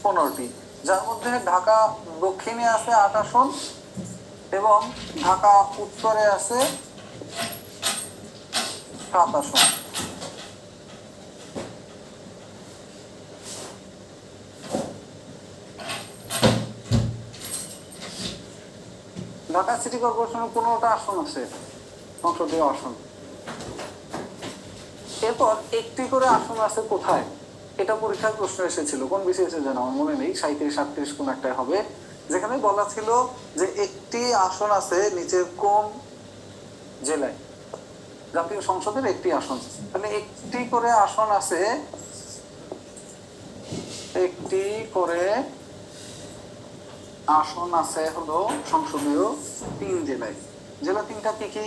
15টি, যার মধ্যে ঢাকা দক্ষিণে আছে 8 আসন এবং ঢাকা উত্তরে আছে 7 আসন। ঢাকা সিটি কর্পোরেশনের 15টা আসন আছে, সংসদীয় আসন। এরপর একটি করে আসন আছে কোথায়? এটা পরীক্ষার প্রশ্ন এসেছিল, কোন বিসিএস যেন আমার মনে নেই, 37-38 কোন একটাই হবে, যেখানে বলা ছিল যে একটি আসন আছে নিচের কোন জেলায়, জাতীয় সংসদের একটি আসন। তাহলে একটি করে আসন আছে, একটি করে আসন আছে হলো সংসদীয় 3 জেলায়। জেলা 3টা কি কি?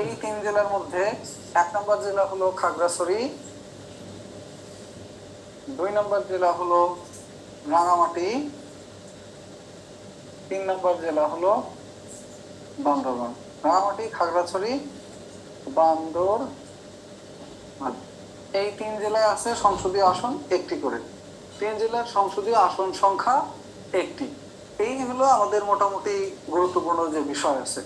এই 3 জেলার মধ্যে 1 নম্বর জেলা হলো খাগড়াছড়ি, 2 নম্বর জেলা হলো রাঙামাটি, 3 নম্বর জেলা হলো বান্দরবান। রাঙামাটি, খাগড়াছড়ি, বান্দরবান, এই 3 জেলায় আছে সংসদীয় আসন একটি করে। 3 জেলার সংসদীয় আসন সংখ্যা একটি। এই হলো আমাদের মোটামুটি গুরুত্বপূর্ণ যে বিষয় আছে।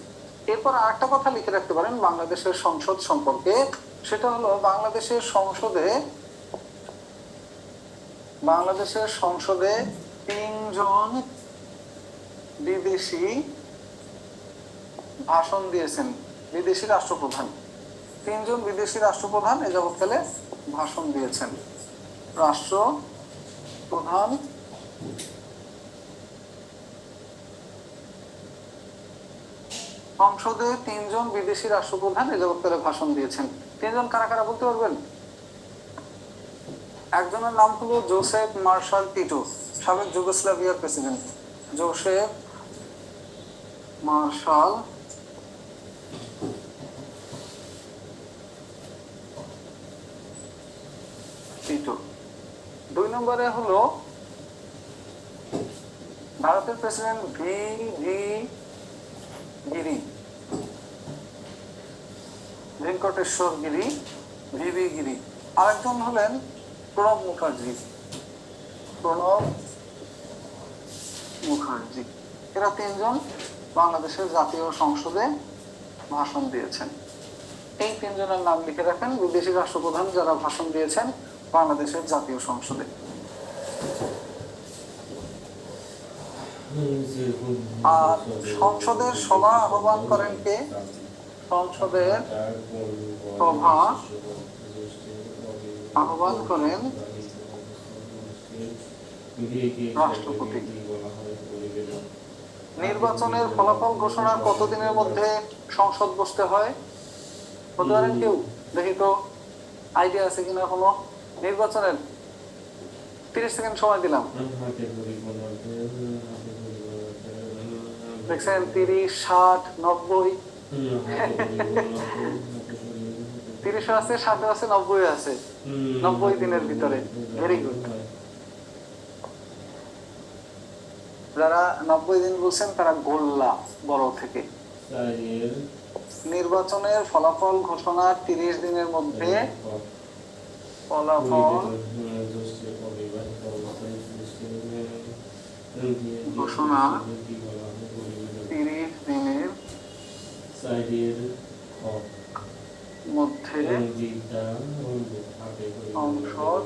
এরপর আরেকটা কথা লিখে রাখতে পারেন বাংলাদেশের সংসদ সম্পর্কে, সেটা হলো বাংলাদেশের সংসদে 3 জন বিদেশি ভাষণ দিয়েছেন, বিদেশি রাষ্ট্রপ্রধান। 3 জন বিদেশি রাষ্ট্রপ্রধান এ যাবৎকালে ভাষণ দিয়েছেন। রাষ্ট্রপ্রধান সংসদে 3 জন বিদেশি রাষ্ট্রপ্রধান এ যাবৎকালে ভাষণ দিয়েছেন। 3 জন কারা কারা বলতে পারবেন? একজনের নাম হলো জোসেফ মার্শাল টিটো, সাবেক যুগোস্লাভিয়ার প্রেসিডেন্ট। Joseph Marshal Tito. 2 নম্বরে হলো ভারতের প্রেসিডেন্ট ভেঙ্কটেশ্বর গিরি, ভিভি গিরি। আরেকজন হলেন প্রণব মুখার্জি, এরা 3 জন বাংলাদেশের জাতীয় সংসদে ভাষণ দিয়েছেন। এই 3 জনের নাম লিখে রাখেন, বিদেশি রাষ্ট্রপ্রধান যারা ভাষণ দিয়েছেন বাংলাদেশের জাতীয় সংসদে। আর সংসদের সভা আহ্বান করেন কে? সংসদের সভা আহ্বান করেন রাষ্ট্রপতি। নির্বাচনের ফলাফল ঘোষণার কতদিনের মধ্যে সংসদ বসতে হয়? বলতে পারেন কেউ? দেখি তো আইডিয়া আছে কিনা কোনো। নির্বাচনের 30 সেকেন্ড সময় দিলাম। দেখছেন 30, 60, 90, 30 আছে, 60 আছে, 90 আছে। 90 দিনের ভিতরে। Very good. যারা 90 দিন বলছেন তারা গোল্লা বড় থেকে। নির্বাচনের ফলাফল ঘোষণার 30 দিনের মধ্যে ফলাফল ঘোষণা 30 দিনের মধ্যে সংসদ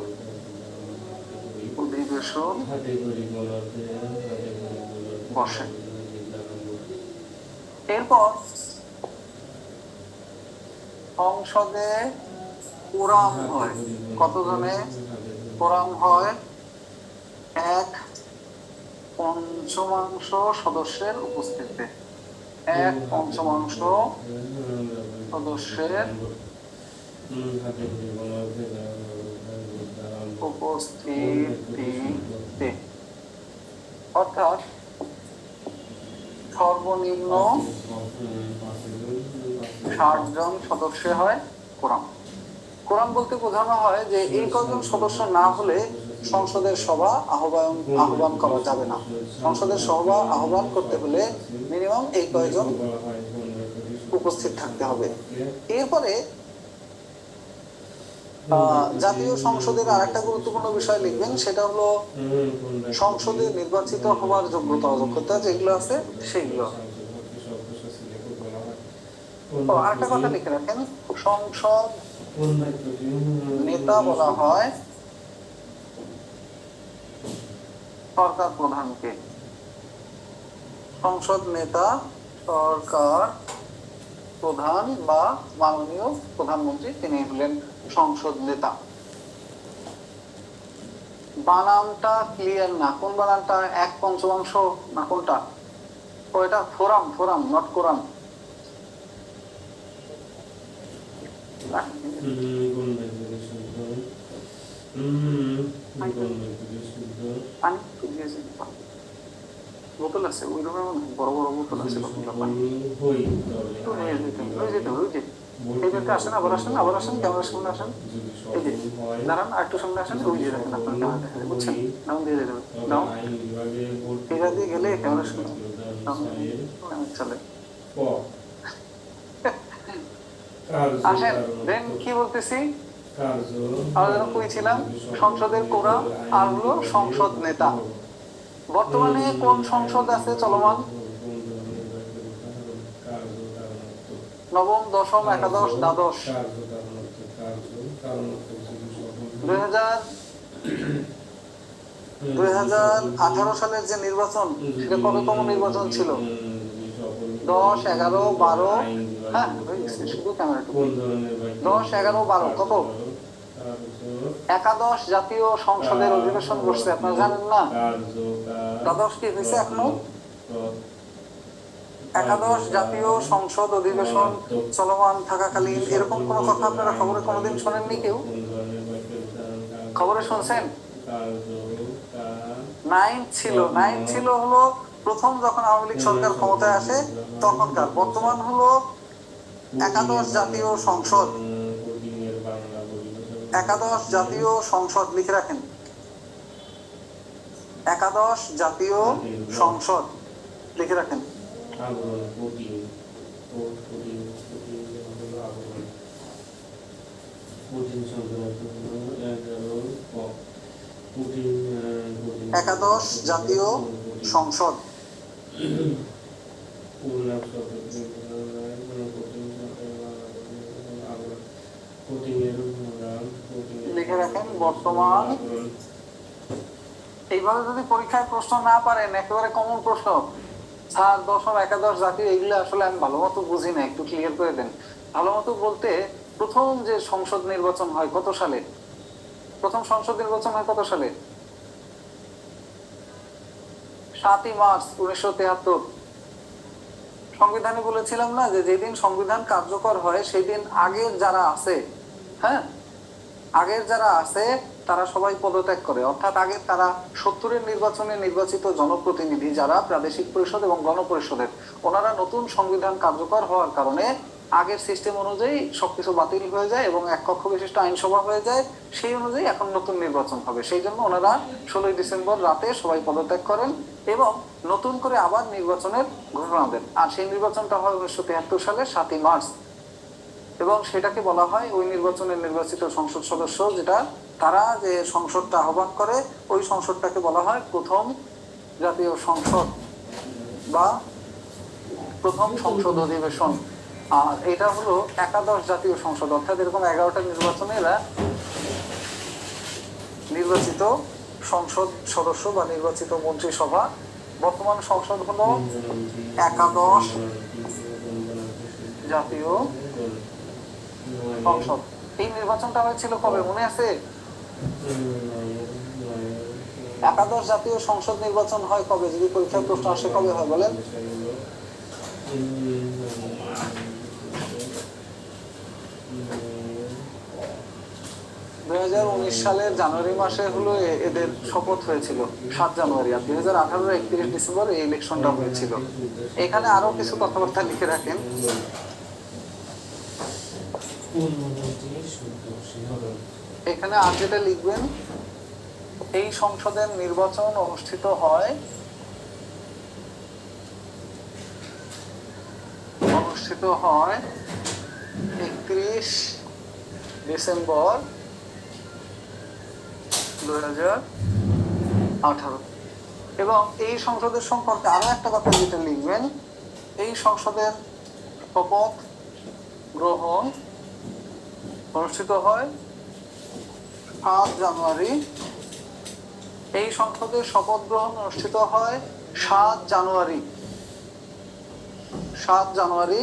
অধিবেশন বসে। এরপর সংসদে কোরাম হয়। কতজনে কোরাম হয়? 1 পঞ্চমাংশ সদস্যের উপস্থিতিতে, 1/5 সদস্যের উপস্থিতিতে, অর্থাৎ সর্বনিম্ন 60 জন সদস্য হয় কোরাম। কোরাম বলতে বোঝানো হয় যে এই কজন সদস্য না হলে সংসদের সভা আহ্বান করা যাবে না। সংসদের সভা আহ্বান করতে হলে মিনিমাম এই কয়জন উপস্থিত থাকতে হবে। এরপরে জাতীয় সংসদের আরেকটা গুরুত্বপূর্ণ বিষয় লিখবেন, সেটা হলো সংসদে নির্বাচিত হওয়ার যোগ্যতা অযোগ্যতা যেগুলো আছে সেগুলো। আরেকটা কথা লিখে রাখেন, সংসদ নেতা বলা হয় সরকার প্রধানকে। সংসদ নেতা সরকার প্রধান বা মাননীয় প্রধানমন্ত্রী, তিনি হলেন সংসদ নেতা। বানানটা ক্লিয়ার না, কোন বানানটা? 1/5 না কোনটা? ওইটা ফোরাম, ফোরাম নট কোরাম। বোতল আছে ওই রকম বড় বড় বোতল আছে, আসেন আবার আসেন, আবার আসেন, ক্যামেরার সামনে আসেন, এই যে দাঁড়ান আর একটু সামনে আসেন, ওই যে দেখেন আপনার ক্যামেরা দেখা যায়, বুঝছেন? ডাউন দিয়ে যাবে, ডাউন এটা দিয়ে গেলে ক্যামেরার সামনে চলে। আসেন দেন কি বলতেছি, আমরা যেন কইছিলাম সংসদের কোরাম আর হলো সংসদ নেতা। বর্তমানে কোন সংসদ আছে চলমান? নবম, দশম, একাদশ, দ্বাদশ। 2018 সালের যে নির্বাচন, সেটা কততম নির্বাচন ছিল? 10, 11, 12, হ্যাঁ শুধু ক্যামেরা 10, 11, 12 কত? একাদশ জাতীয় সংসদের অধিবেশন বসছে, আপনারা জানেন না? দ্বাদশ কি হয়েছে এখনো? একাদশ জাতীয় সংসদ অধিবেশন চলমান থাকাকালীন এরকম কোন কথা আপনারা খবরে কোনোদিন শোনেননি? কেউ খবরে শুনছেন? 9 ছিল হলো প্রথম যখন আওয়ামী লীগ সরকার ক্ষমতায় আসে তখনকার। বর্তমান হলো একাদশ জাতীয় সংসদ। একাদশ জাতীয় সংসদ লিখে রাখেন, একাদশ জাতীয় সংসদ লিখে রাখেন। একাদশ জাতীয় সংসদ লিখে রাখেন। বর্তমান এইভাবে যদি পরীক্ষায় প্রশ্ন না পারেন, একেবারে কমন প্রশ্ন, স্যার দশম একাদশ জাতীয় এগুলো আসলে আমি ভালো মতো বুঝি না, একটু ক্লিয়ার করে দেন। ভালো মতো বলতে প্রথম যে সংসদ নির্বাচন হয় কত সালে? প্রথম সংসদ নির্বাচন হয় কত সালে? 7ই মার্চ 1973। সংবিধানে বলেছিলাম না যে যেদিন সংবিধান কার্যকর হয় সেই দিন আগের যারা আছে, হ্যাঁ আগের যারা আছে তারা সবাই পদত্যাগ করে। অর্থাৎ আগে তারা 70-এর নির্বাচনে নির্বাচিত জনপ্রতিনিধি যারা প্রাদেশিক পরিষদ এবং গণপরিষদের, ওনারা নতুন সংবিধান কার্যকর হওয়ার কারণে আগের সিস্টেম অনুযায়ী সবকিছু বাতিল হয়ে যায় এবং এক কক্ষ বিশিষ্ট আইনসভা হয়ে যায়। সেই অনুযায়ী এখন নতুন নির্বাচন হবে। সেই জন্য ওনারা 16ই ডিসেম্বর রাতে সবাই পদত্যাগ করেন এবং নতুন করে আবার নির্বাচনের ঘোষণা দেন। আর সেই নির্বাচনটা হয় 1973 সালের 7ই মার্চ এবং সেটাকে বলা হয় ওই নির্বাচনের নির্বাচিত সংসদ সদস্য, যেটা তারা যে সংসদটা আহ্বান করে ওই সংসদটাকে বলা হয় প্রথম জাতীয় সংসদ বা প্রথম সংসদ অধিবেশন। আর এটা হলো একাদশ জাতীয় সংসদ, অর্থাৎ এরকম 11টা নির্বাচনে এরা নির্বাচিত সংসদ সদস্য বা নির্বাচিত মন্ত্রিসভা। বর্তমান সংসদ হলো একাদশ জাতীয় সংসদ। এই নির্বাচনটা হয়েছিল কবে মনে আছে? একাদশ জাতীয় সংসদ নির্বাচন হয় কবে? যদি পরীক্ষার প্রশ্ন আসে কবে হয় বলেন? 2019 সালের জানুয়ারি মাসে হলো এদের শপথ হয়েছিল 7 জানুয়ারি, আর 2018 31 ডিসেম্বর এই ইলেকশনটা হয়েছিল। এখানে আরো কিছু কথাবার্তা লিখে রাখেন। এখানে আর যেটা লিখবেন, এই সংসদের নির্বাচন অনুষ্ঠিত হয় 31 ডিসেম্বর 2018। এবং এই সংসদের সম্পর্কে আরো একটা কথা যেটা লিখবেন, এই সংসদের শপথ গ্রহণ অনুষ্ঠিত হয় 7 জানুয়ারি। এই সংসদের শপথ গ্রহণ অনুষ্ঠিত হয় 7 জানুয়ারি। 7 জানুয়ারি।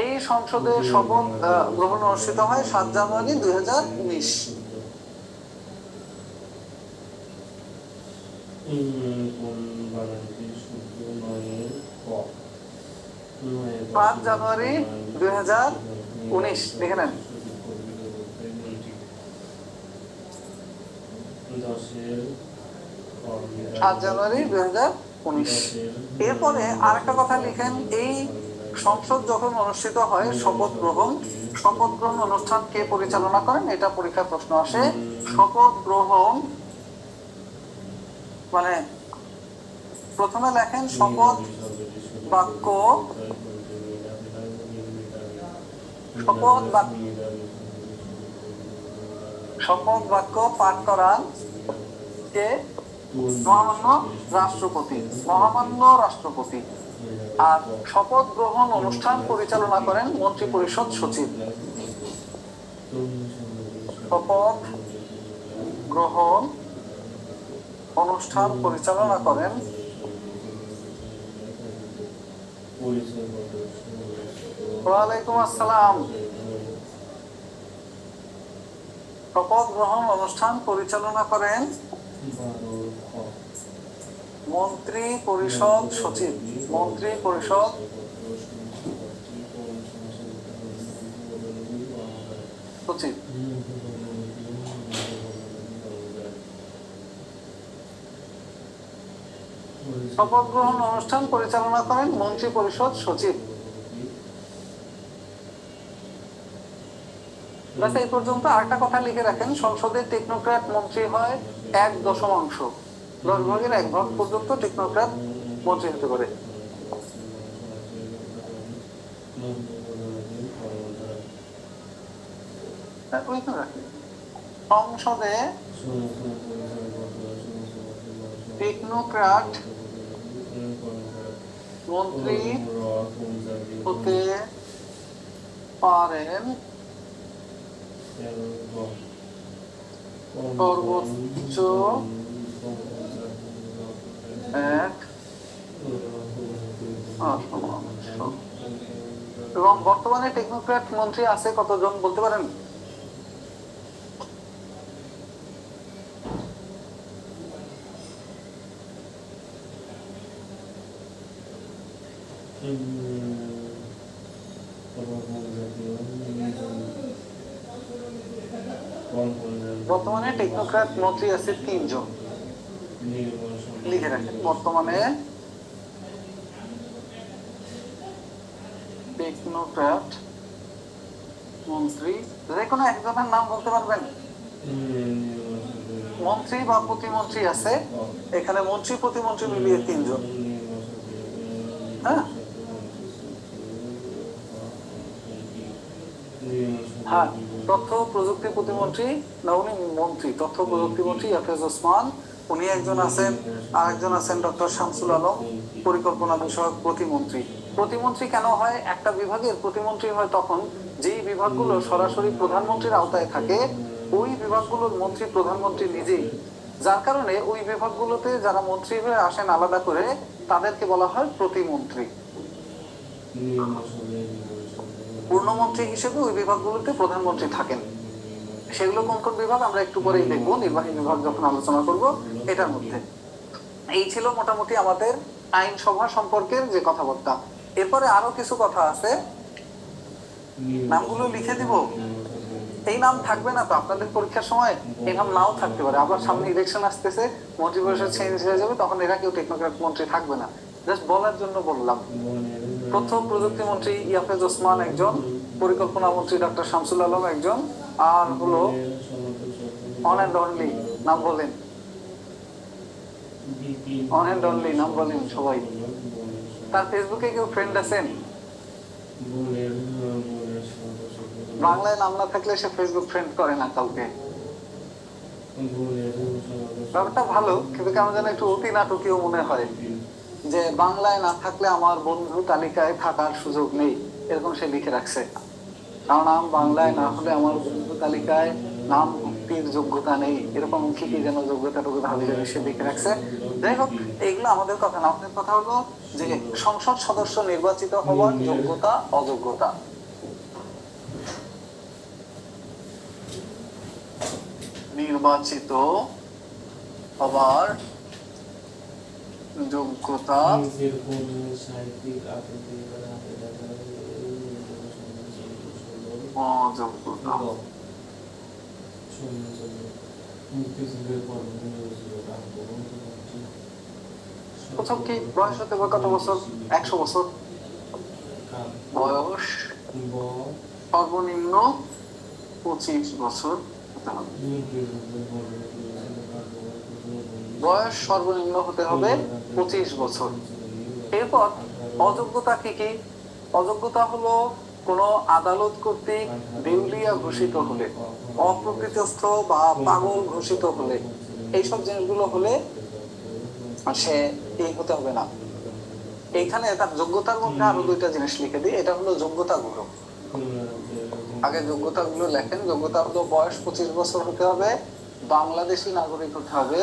এই সংসদের শপথ গ্রহণ অনুষ্ঠিত হয় 7 জানুয়ারি 2019। পাঁচ জানুয়ারি 2019 দেখে নেন। 7 জানুয়ারি 2019। এরপরে আরেকটা কথা লিখেন, এই সংসদ যখন অনুষ্ঠিত হয় শপথ গ্রহণ অনুষ্ঠান কে পরিচালনা করেন? এটা পরীক্ষার প্রশ্ন আসে। শপথ গ্রহণ মানে প্রথমে লেখেন শপথ বাক্য, শপথ বাক্য পাঠ করান কে? মহামান্য রাষ্ট্রপতি। আর শপথ গ্রহণ অনুষ্ঠান পরিচালনা করেন মন্ত্রিপরিষদ সচিব। শপথ গ্রহণ অনুষ্ঠান পরিচালনা করেন ওয়ালাইকুম আসসালাম। শপথ গ্রহণ অনুষ্ঠান পরিচালনা করেন মন্ত্রী পরিষদ সচিব। শপথ গ্রহণ অনুষ্ঠান পরিচালনা করেন মন্ত্রী পরিষদ সচিব। এই পর্যন্ত আরেকটা কথা লিখে রাখেন, সংসদের টেকনোক্র্যাট মন্ত্রী হয় 1/10, 10 ভাগের 1 ভাগ পর্যন্ত টেকনোক্র্যাট মন্ত্রী হতে পারে। সংসদে টেকনোক্র্যাট মন্ত্রী হতে পারেন সর্বোচ্চ 1/8। এবং বর্তমানে টেকনোক্র্যাট মন্ত্রী আছে কতজন বলতে পারেন? বর্তমানে টেকনোক্র্যাট মন্ত্রী আছে 3 জন, লিখে রাখেন। বর্তমানে টেকনোক্র্যাট মন্ত্রী, যে কোনো একজনের নাম বলতে পারবেন? মন্ত্রী বা প্রতিমন্ত্রী আছে, এখানে মন্ত্রী প্রতিমন্ত্রী মিলিয়ে 3 জন। হ্যাঁ, তথ্য প্রযুক্তি প্রতিমন্ত্রী না, উনি মন্ত্রী, তথ্য প্রযুক্তি মন্ত্রী ইয়াফেজ ওসমান। উনি একজন আছেন, আর একজন আছেন ডক্টর শামসুল আলম, পরিকল্পনা বিষয়ক প্রতিমন্ত্রী। প্রতিমন্ত্রী কেন হয়? একটা বিভাগের প্রতিমন্ত্রী হয় তখন যেই বিভাগগুলো সরাসরি প্রধানমন্ত্রীর আওতায় থাকে, ওই বিভাগগুলোর মন্ত্রী প্রধানমন্ত্রী নিজেই। যার কারণে ওই বিভাগগুলোতে যারা মন্ত্রী হয়ে আসেন আলাদা করে, তাদেরকে বলা হয় প্রতিমন্ত্রী। পূর্ণমন্ত্রী হিসেবে ওই বিভাগগুলোতে প্রধানমন্ত্রী থাকেন। সেগুলো কোন কোন বিভাগ আমরা একটু পরেই দেখবো, নির্বাহী বিভাগ যখন আলোচনা করব এটার মধ্যে। এই ছিল মোটামুটি আমাদের আইনসভা সম্পর্কের যে কথাবার্তা। এরপরে আরো কিছু কথা আছে, নামগুলো লিখে দিব। এই নাম থাকবে না তো আপনাদের পরীক্ষার সময়, এই নাম নাও থাকতে পারে। আবার সামনে ইলেকশন আসতেছে, মন্ত্রী পরিষদ চেঞ্জ হয়ে যাবে, তখন এরা কেউ টেকনোক্র্যাট মন্ত্রী থাকবে না। জাস্ট বলার জন্য বললাম। তথ্য প্রযুক্তি মন্ত্রী ইয়াফেজ ওসমান একজন, পরিকল্পনা মন্ত্রী ডক্টর শামসুল আলম একজন, আর হলো অন অ্যান্ড অনলি নাম বলেন, অন অ্যান্ড অনলি নাম বলেন সবাই। তার ফেসবুকে কেউ ফ্রেন্ড আছেন? বাংলায় নাম না থাকলে সে ফেসবুক ফ্রেন্ড করে না কাউকে। ব্যাপারটা ভালো, কিন্তু কেমন যেন একটু অতি নাটকীয় মনে হয় যে বাংলায় না থাকলে আমার বন্ধু তালিকায় থাকার সুযোগ নেই, এরকম সে লিখে রাখছে। কারণ নাম বাংলায় না হলে আমার বন্ধু তালিকায় নাম ভুক্তির যোগ্যতা নেই, এরকম কি কি যেন যোগ্যতা হাবি জাবি সে লিখে রাখছে। যাই হোক, এইগুলো আমাদের কথা না, আমাদের কথা হলো যে সংসদ সদস্য নির্বাচিত হওয়ার যোগ্যতা অযোগ্যতা। নির্বাচিত হবার যোগ্যতা অযোগ্যতা। প্রথম কি বয়স হতে হবে কত বছর? 100 বছর। বয়স সর্বনিম্ন 25 বছর হতে হবে। বয়স সর্বনিম্ন হতে হবে 25 বছর। এরপর অযোগ্যতা কি কি? অযোগ্যতা হলো কোনো আদালত কর্তৃক দেউলিয়া ঘোষিত হলে, অপ্রকৃতস্থ বা পাগল ঘোষিত হলে, এইসব জিনিসগুলো হলে সে এই হতে হবে না। এইখানে তার যোগ্যতার মধ্যে আরো দুইটা জিনিস লিখে দিই, এটা হলো যোগ্যতাগুলো। আগে যোগ্যতাগুলো লেখেন। যোগ্যতা হলো বয়স 25 বছর হতে হবে, বাংলাদেশি নাগরিক হতে হবে,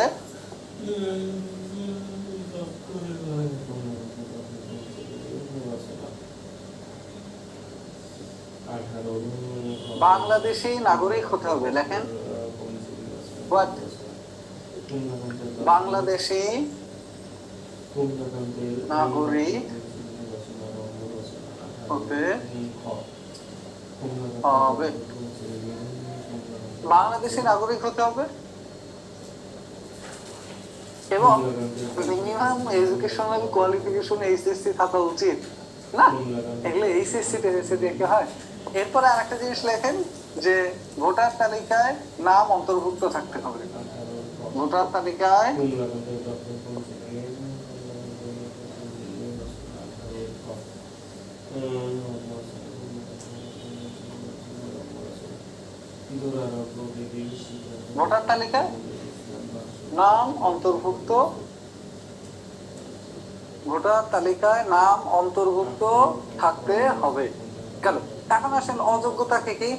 বাংলাদেশি নাগরিক হতে হবে। লেখেন বাংলাদেশি নাগরিক হতে হবে, বাংলাদেশি নাগরিক হতে হবে এবং মিনিমাম এডুকেশনাল কোয়ালিফিকেশন এইচএসসি থাকা উচিত না? এগুলো এইচএসসি টেস্টে দেখে হয়। এরপরে আরেকটা জিনিস লেখেন যে ভোটার তালিকায় নাম অন্তর্ভুক্ত থাকতে হবে। ভোটার তালিকায় ভোটার তালিকায় নাম অন্তর্ভুক্ত, ভোটার তালিকায় নাম অন্তর্ভুক্ত থাকতে হবে। গেল। এখন আসেন অযোগ্যতা কি কি?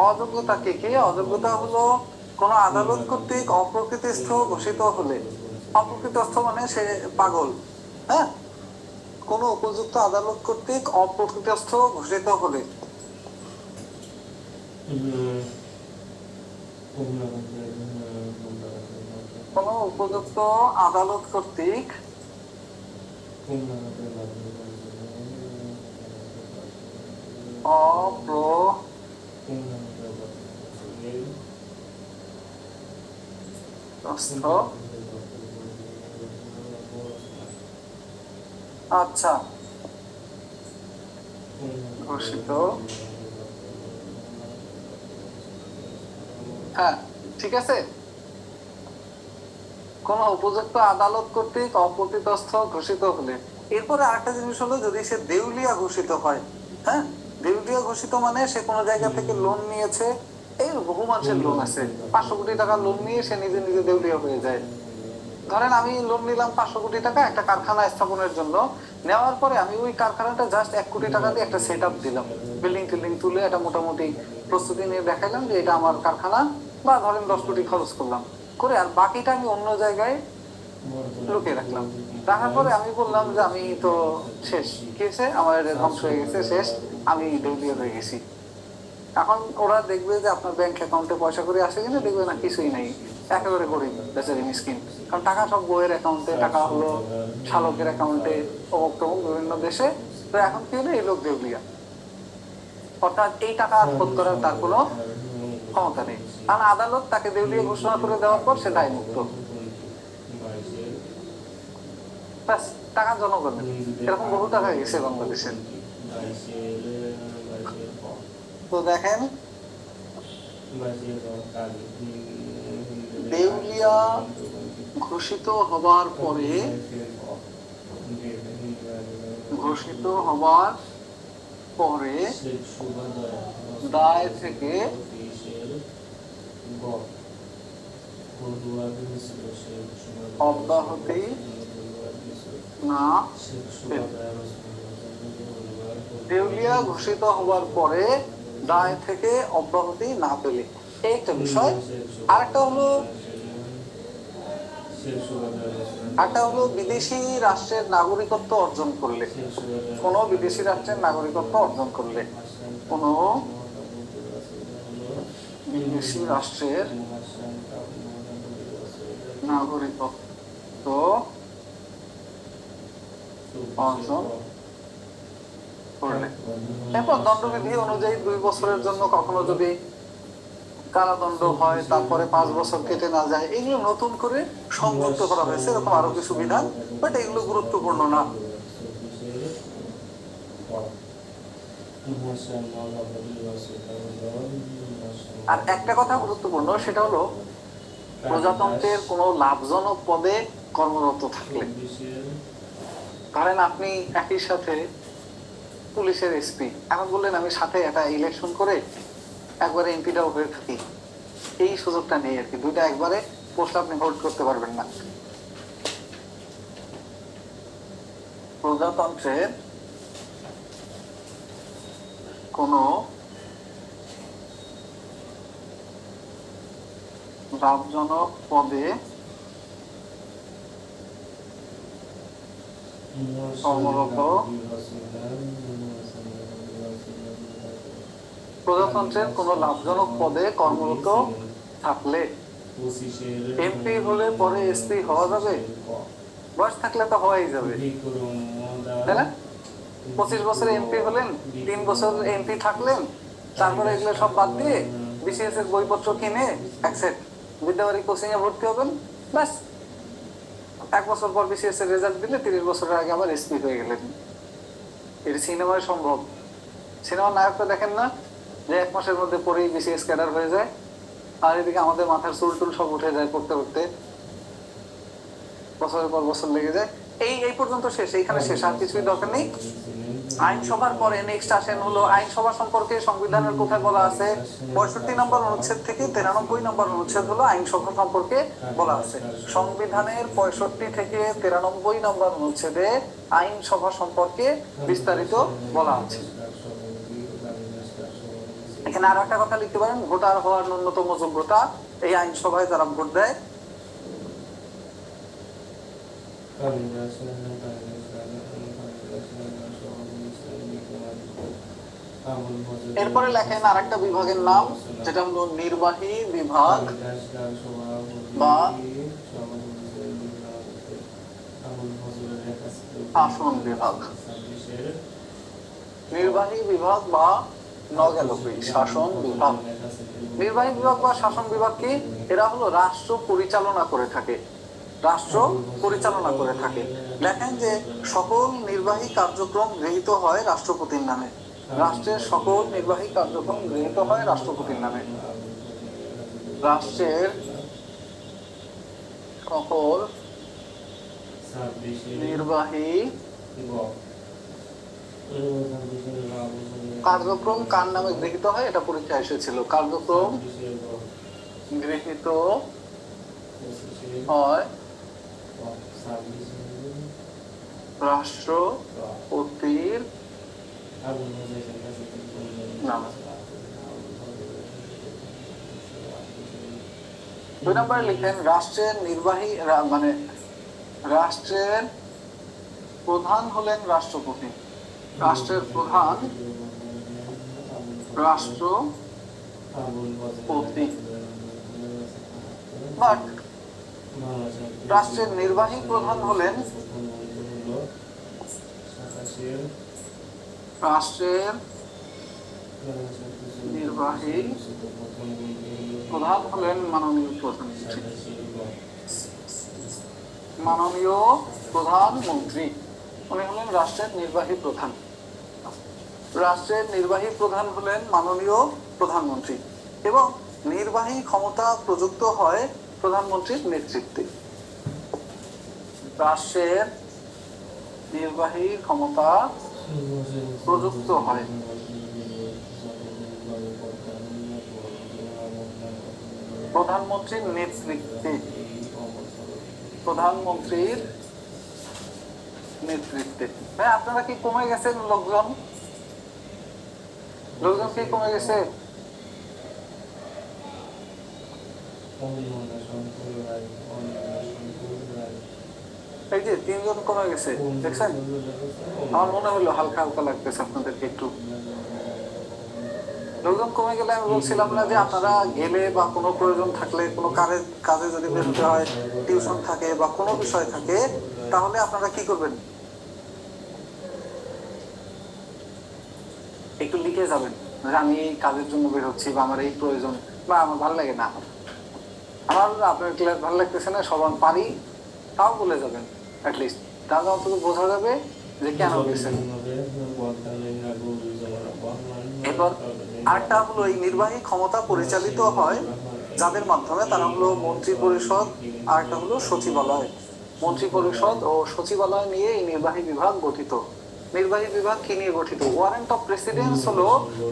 অযোগ্যতা কি কি? অযোগ্যতা হলো কোন আদালত কর্তৃক অপ্রকৃতিস্থ ঘোষিত হলে, অপ্রকৃতস্থ মানে সে পাগল, হ্যাঁ, কোন উপযুক্ত আদালত কর্তৃক অপ্রকৃতস্থ ঘোষিত হলে, কোন উপযুক্ত আদালত কর্তৃক আচ্ছা ঘোষিত, হ্যাঁ ঠিক আছে, কোন উপযুক্ত আদালত কর্তৃক অপ্রকৃতস্থ ঘোষিত হলে। এরপরে আরেকটা জিনিস হলো যদি সে দেউলিয়া ঘোষিত হয়, হ্যাঁ, দেউলিয়া ঘোষিত মানে সে কোনো জায়গা থেকে লোন নিয়েছে এই বহু মানুষের লোন আছে, 500 কোটি টাকা লোন নিয়ে সে নিজে নিজে দেউলিয়া হয়ে যায়। ধরেন আমি লোন নিলাম 500 কোটি টাকা একটা কারখানা স্থাপনের জন্য, নেওয়ার পরে আমি ওই কারখানাটা জাস্ট 1 কোটি টাকা দিয়ে একটা সেট আপ দিলাম, বিল্ডিং টিল্ডিং তুলে একটা মোটামুটি প্রস্তুতি নিয়ে দেখাইলাম যে এটা আমার কারখানা, বা ধরেন 10 কোটি খরচ করলাম, করে আর বাকিটা আমি অন্য জায়গায় লুকিয়ে রাখলাম। রাখার পরে আমি বললাম যে আমি তো শেষ, কি হয়েছে, আমার ধ্বংস হয়ে গেছে, শেষ, আমি দেউলিয়া হয়ে গেছি। এখন ওরা দেখবে যে আপনার ব্যাংক অ্যাকাউন্টে পয়সা করে আসে কিনা, দেখবে না কিছুই নাই, একেবারে গরিব বেচারি মিসকিন। কারণ টাকা সব বইয়ের অ্যাকাউন্টে, টাকা হলো শালকের অ্যাকাউন্টে, অমুক তমুক বিভিন্ন দেশে। তো এখন কি হলো, এই লোক দেউলিয়া, অর্থাৎ এই টাকা শোধ করার তার কোনো ক্ষমতা নেই। কারণ আদালত তাকে দেউলিয়া ঘোষণা করে দেওয়ার পর সে দায়মুক্ত, টাকা জনগণের। এরকম বহু টাকা গেছে বাংলাদেশের। তো দেখেন, দেউলিয়া ঘোষিত হবার পরে দায় থেকে অব্যাহতি না দেউলিয়া ঘোষিত হবার পরে দায় থেকে অব্যাহতি না পেলে, এই একটা বিষয়। আরেকটা হলো বিদেশি রাষ্ট্রের নাগরিকত্ব অর্জন করলে, কোন বিদেশি রাষ্ট্রের নাগরিকত্ব অর্জন করলে, কোন বিদেশি রাষ্ট্রের নাগরিকত্ব অর্জন করলে। এরপর দণ্ডবিধি অনুযায়ী 2 বছরের জন্য কখনো যদি কারাদণ্ড হয়, তারপরে 5 বছর কেটে না যায়, এগুলো নতুন করে সংযুক্ত করা হয়েছে, এরকম আরো কিছু বিধান, বাট এগুলো গুরুত্বপূর্ণ না। আর একটা কথা গুরুত্বপূর্ণ, সেটা হলো প্রজাতন্ত্রের কোনো লাভজনক পদে কর্মরত থাকলে, ধরেন আপনি একই সাথে পুলিশের এসপি, এখন বললেন আমি সাথে একটা ইলেকশন করে একবারে এমপিটাও হয়ে থাকি, এই সুযোগটা নেই আর কি, দুইটা একবারে পোস্ট আপনি হোল্ড করতে পারবেন না। প্রজাতন্ত্রের কোন লাভজনক পদে কর্মরত, প্রজাতন্ত্রের কোন লাভজনক পদে কর্মরত থাকলে, এমপি হলে পরে এসপি হওয়া যাবে, বয়স থাকলে তো হওয়াই যাবে, তাই না? 25 বছরে এমপি হলেন, 3 বছর এমপি থাকলেন, তারপরে এগুলো সব বাদ দিয়ে বিসিএস এর বইপত্র কিনে একসেট বিদ্যাবাড়ি কোচিং এ ভর্তি হবেন, ব্যাস 1 বছর পর বিসিএস এর রেজাল্ট দিলে 30 বছরের আগে আবার এসপি হয়ে গেলেন। এর সিনেমায় সম্ভব। সিনেমার নায়কটা দেখেন না, যে 1 মাসের মধ্যে পরেই বিসিএস ক্যাডার হয়ে যায়, আর এদিকে আমাদের মাথার চুল টুল সব উঠে যায় পড়তে পড়তে, বছরের পর বছর লেগে যায়। এই পর্যন্ত শেষ, এইখানে শেষ, আর কিছুই দরকার নেই। আইনসভার পরে নেক্সট আসেন হলো আইনসভা সম্পর্কে সংবিধানের কোথায় বলা আছে, 65 নম্বর অনুচ্ছেদ থেকে 93 নম্বর অনুচ্ছেদ হলো আইনসভা সম্পর্কে বলা আছে। সংবিধানের 65 থেকে 93 নম্বর অনুচ্ছেদে আইনসভা সম্পর্কে বিস্তারিত বলা আছে। এখানে আর একটা কথা লিখতে পারেন, ভোটার হওয়ার ন্যূনতম যোগ্যতা, এই আইনসভায় যারা ভোট দেয়। এরপরে লেখেন আর একটা বিভাগের নাম, যেটা হলো নির্বাহী বিভাগ বা শাসন বিভাগ। নির্বাহী বিভাগ বা শাসন বিভাগ। নির্বাহী বিভাগ বা শাসন বিভাগ কি? এরা হলো রাষ্ট্র পরিচালনা করে থাকে, রাষ্ট্র পরিচালনা করে থাকে। দেখেন যে সকল নির্বাহী কার্যক্রম গৃহীত হয় রাষ্ট্রপতির নামে, রাষ্ট্রের সকল নির্বাহী কার্যক্রম গৃহীত হয় রাষ্ট্রপতির নামে। রাষ্ট্রের সকল নির্বাহী কার্যক্রম কার নামে গৃহীত হয় এটা পরীক্ষায় এসেছিল। কার্যক্রম গৃহীত হয় রাষ্ট্রপতির নামে। 2 নম্বরে লিখেন রাষ্ট্রের নির্বাহী মানে রাষ্ট্রের প্রধান হলেন রাষ্ট্রপতি। রাষ্ট্রের প্রধান রাষ্ট্রপতি, বাট রাষ্ট্রের নির্বাহী প্রধান হলেন রাষ্ট্রের নির্বাহী প্রধান হলেন মাননীয় প্রধানমন্ত্রী। মাননীয় প্রধানমন্ত্রী উনি হলেন রাষ্ট্রের নির্বাহী প্রধান। রাষ্ট্রের নির্বাহী প্রধান হলেন মাননীয় প্রধানমন্ত্রী এবং নির্বাহী ক্ষমতা প্রযুক্ত হয় প্রধানমন্ত্রীর নেতৃত্বে। রাষ্ট্রের নির্বাহী ক্ষমতা প্রযুক্ত হয় প্রধানমন্ত্রীর নেতৃত্বে। প্রধানমন্ত্রীর নেতৃত্বে। হ্যাঁ, আপনারা কি কমে গেছেন? লোকজন কি কমে গেছে? এই যে 3 জন কমে গেছে, দেখছেন? আমার মনে হলো হালকা হালকা লাগতেছে আপনাদেরকে একটু। লোকজন কমে গেলে আমি বলছিলাম না যে আপনারা গেলে বা কোনো প্রয়োজন থাকলে, কোনো কাজে যদি বেরোতে হয়, টিউশন থাকে বা কোনো বিষয় থাকে, তাহলে আপনারা কি করবেন? একটু লিখে যাবেন যে আমি এই কাজের জন্য বের হচ্ছি বা আমার এই প্রয়োজন বা আমার ভালো লাগে না, আমার আপনার ক্লাস ভালো লাগতেছে না, সবাই পারি, তাও বলে যাবেন অ্যাটলিস্ট। তাহলে অন্তত বোঝা যাবে যে কেন গেছেন। এবার আরেকটা হলো এই নির্বাহী ক্ষমতা পরিচালিত হয় যাদের মাধ্যমে, তারা হলো মন্ত্রী পরিষদ, আরেকটা হলো সচিবালয়। মন্ত্রী পরিষদ ও সচিবালয় নিয়ে এই নির্বাহী বিভাগ গঠিত। নির্বাহী বিভাগ কি নিয়ে গঠিত? ওয়ারেন্ট অফ প্রেসিডেন্স হলো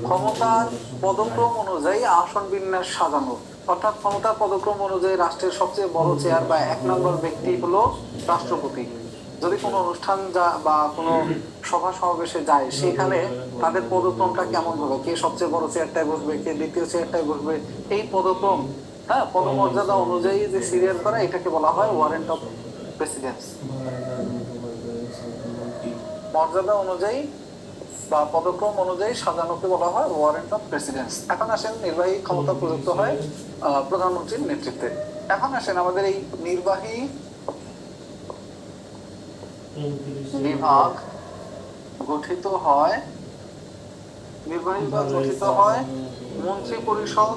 ক্ষমতার পদক্রম অনুযায়ী আসন বিন্যাস সাজানো, অর্থাৎ ক্ষমতার পদক্রম অনুযায়ী রাষ্ট্রের সবচেয়ে বড় চেয়ার বা 1 নম্বর ব্যক্তি হলো রাষ্ট্রপতি। যদি কোনো অনুষ্ঠান বা কোনো সভা সমাবেশে যায়, সেখানে তাদের পদক্রমটা কেমন হবে, কে সবচেয়ে বড় চেয়ারটায় বসবে, কে দ্বিতীয় চেয়ারটায় বসবে, এই পদক্রম, হ্যাঁ, পদমর্যাদা অনুযায়ী যে সিরিয়াল করা, এটাকে বলা হয় ওয়ারেন্ট অফ প্রেসিডেন্স। মর্যাদা অনুযায়ী বা পদক্রম অনুযায়ী সাজানোকে বলা হয় ওয়ারেন্ট অফ প্রেসিডেন্স। এখন আসেন নির্বাহী ক্ষমতা প্রযুক্ত হয় প্রধানমন্ত্রীর নেতৃত্বে। এখন আসেন আমাদের এই নির্বাহী বিভাগ গঠিত হয়, নির্বাহী বিভাগ গঠিত হয় মন্ত্রী পরিষদ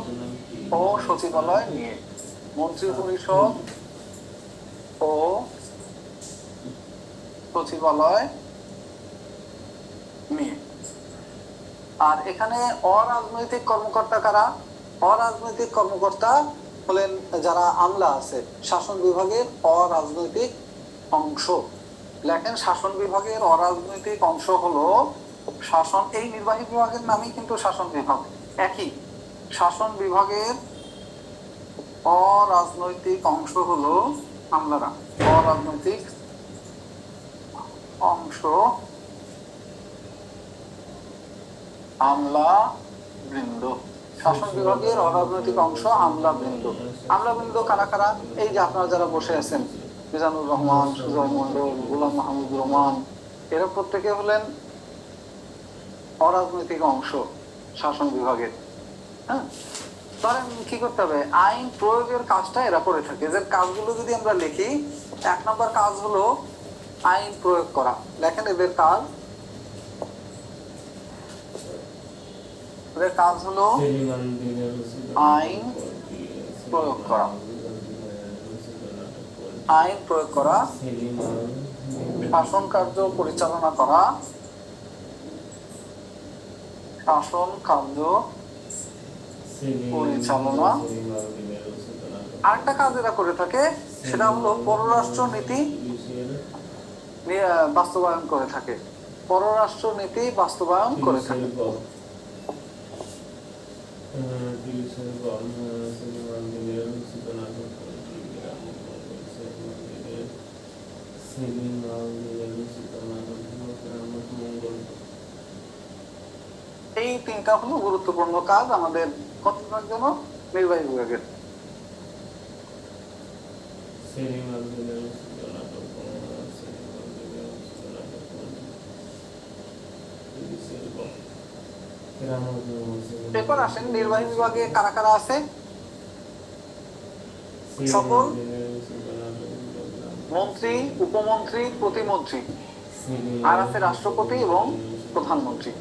ও সচিবালয় নিয়ে। মন্ত্রী পরিষদ ও সচিবালয় নিয়ে। আর এখানে অরাজনৈতিক কর্মকর্তা কারা? অরাজনৈতিক কর্মকর্তা হলেন যারা আমলা আছে, শাসন বিভাগের অরাজনৈতিক অংশ। লেখেন শাসন বিভাগের অরাজনৈতিক অংশ হলো শাসন, এই নির্বাহী বিভাগের নামই কিন্তু শাসন বিভাগ একই। শাসন বিভাগের অরাজনৈতিক অংশ হলো আমলারা। অরাজনৈতিক অংশ আমলা বৃন্দ। শাসন বিভাগের অরাজনৈতিক অংশ আমলা বৃন্দ। আমলা বৃন্দ কারা কারা? এই যে আপনারা যারা বসে আছেন, মিজানুর রহমান, সুজয় মন্ডল, গোলাম মাহমুদুর রহমান, এরা প্রত্যেকে হলেন অরাজনৈতিক অংশ শাসন বিভাগের। হ্যাঁ, ধরেন কি করতে হবে? আইন প্রয়োগের কাজটা এরা করে থাকে। এদের কাজগুলো যদি আমরা লিখি, 1 নম্বর কাজ হলো আইন প্রয়োগ করা। লেখেন এদের কাজ, এদের কাজ হলো আইন প্রয়োগ করা। আইন প্রয়োগ করা, শাসন কার্য পরিচালনা করা, শাসন কার্য পরিচালনা। আরেকটা কাজ এরা করে থাকে, সেটা হলো পররাষ্ট্র নীতি বাস্তবায়ন করে থাকে। পররাষ্ট্র নীতি বাস্তবায়ন করে থাকে। এই তিনটা হলো গুরুত্বপূর্ণ কাজ আমাদের কত বিভাগ যেন নির্বাহী বিভাগের। এরপর আসেন নির্বাহী বিভাগে কারা কারা আছে। সকল মন্ত্রী, উপমন্ত্রী, প্রতিমন্ত্রী, আর আছে রাষ্ট্রপতি এবং প্রধানমন্ত্রী।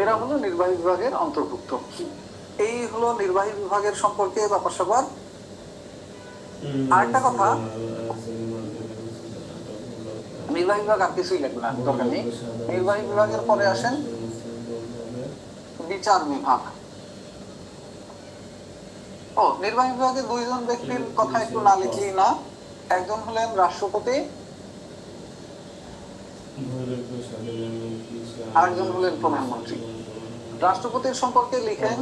এরা হলো নির্বাহী বিভাগের অন্তর্ভুক্ত। এই হলো নির্বাহী বিভাগের সম্পর্কে ব্যাপার স্যাপার। আরেকটা কথা, নির্বাহী বিভাগ আর কিছুই লাগবে না, দরকার নেই। নির্বাহী বিভাগের পরে আসেন বিচার বিভাগ। নির্বাহী বিভাগে দুইজন ব্যক্তির কথা একটু না লিখলেই না। একজন হলেন রাষ্ট্রপতি, আরেকজন হলেন প্রধানমন্ত্রী। রাষ্ট্রপতির সম্পর্কে লিখেন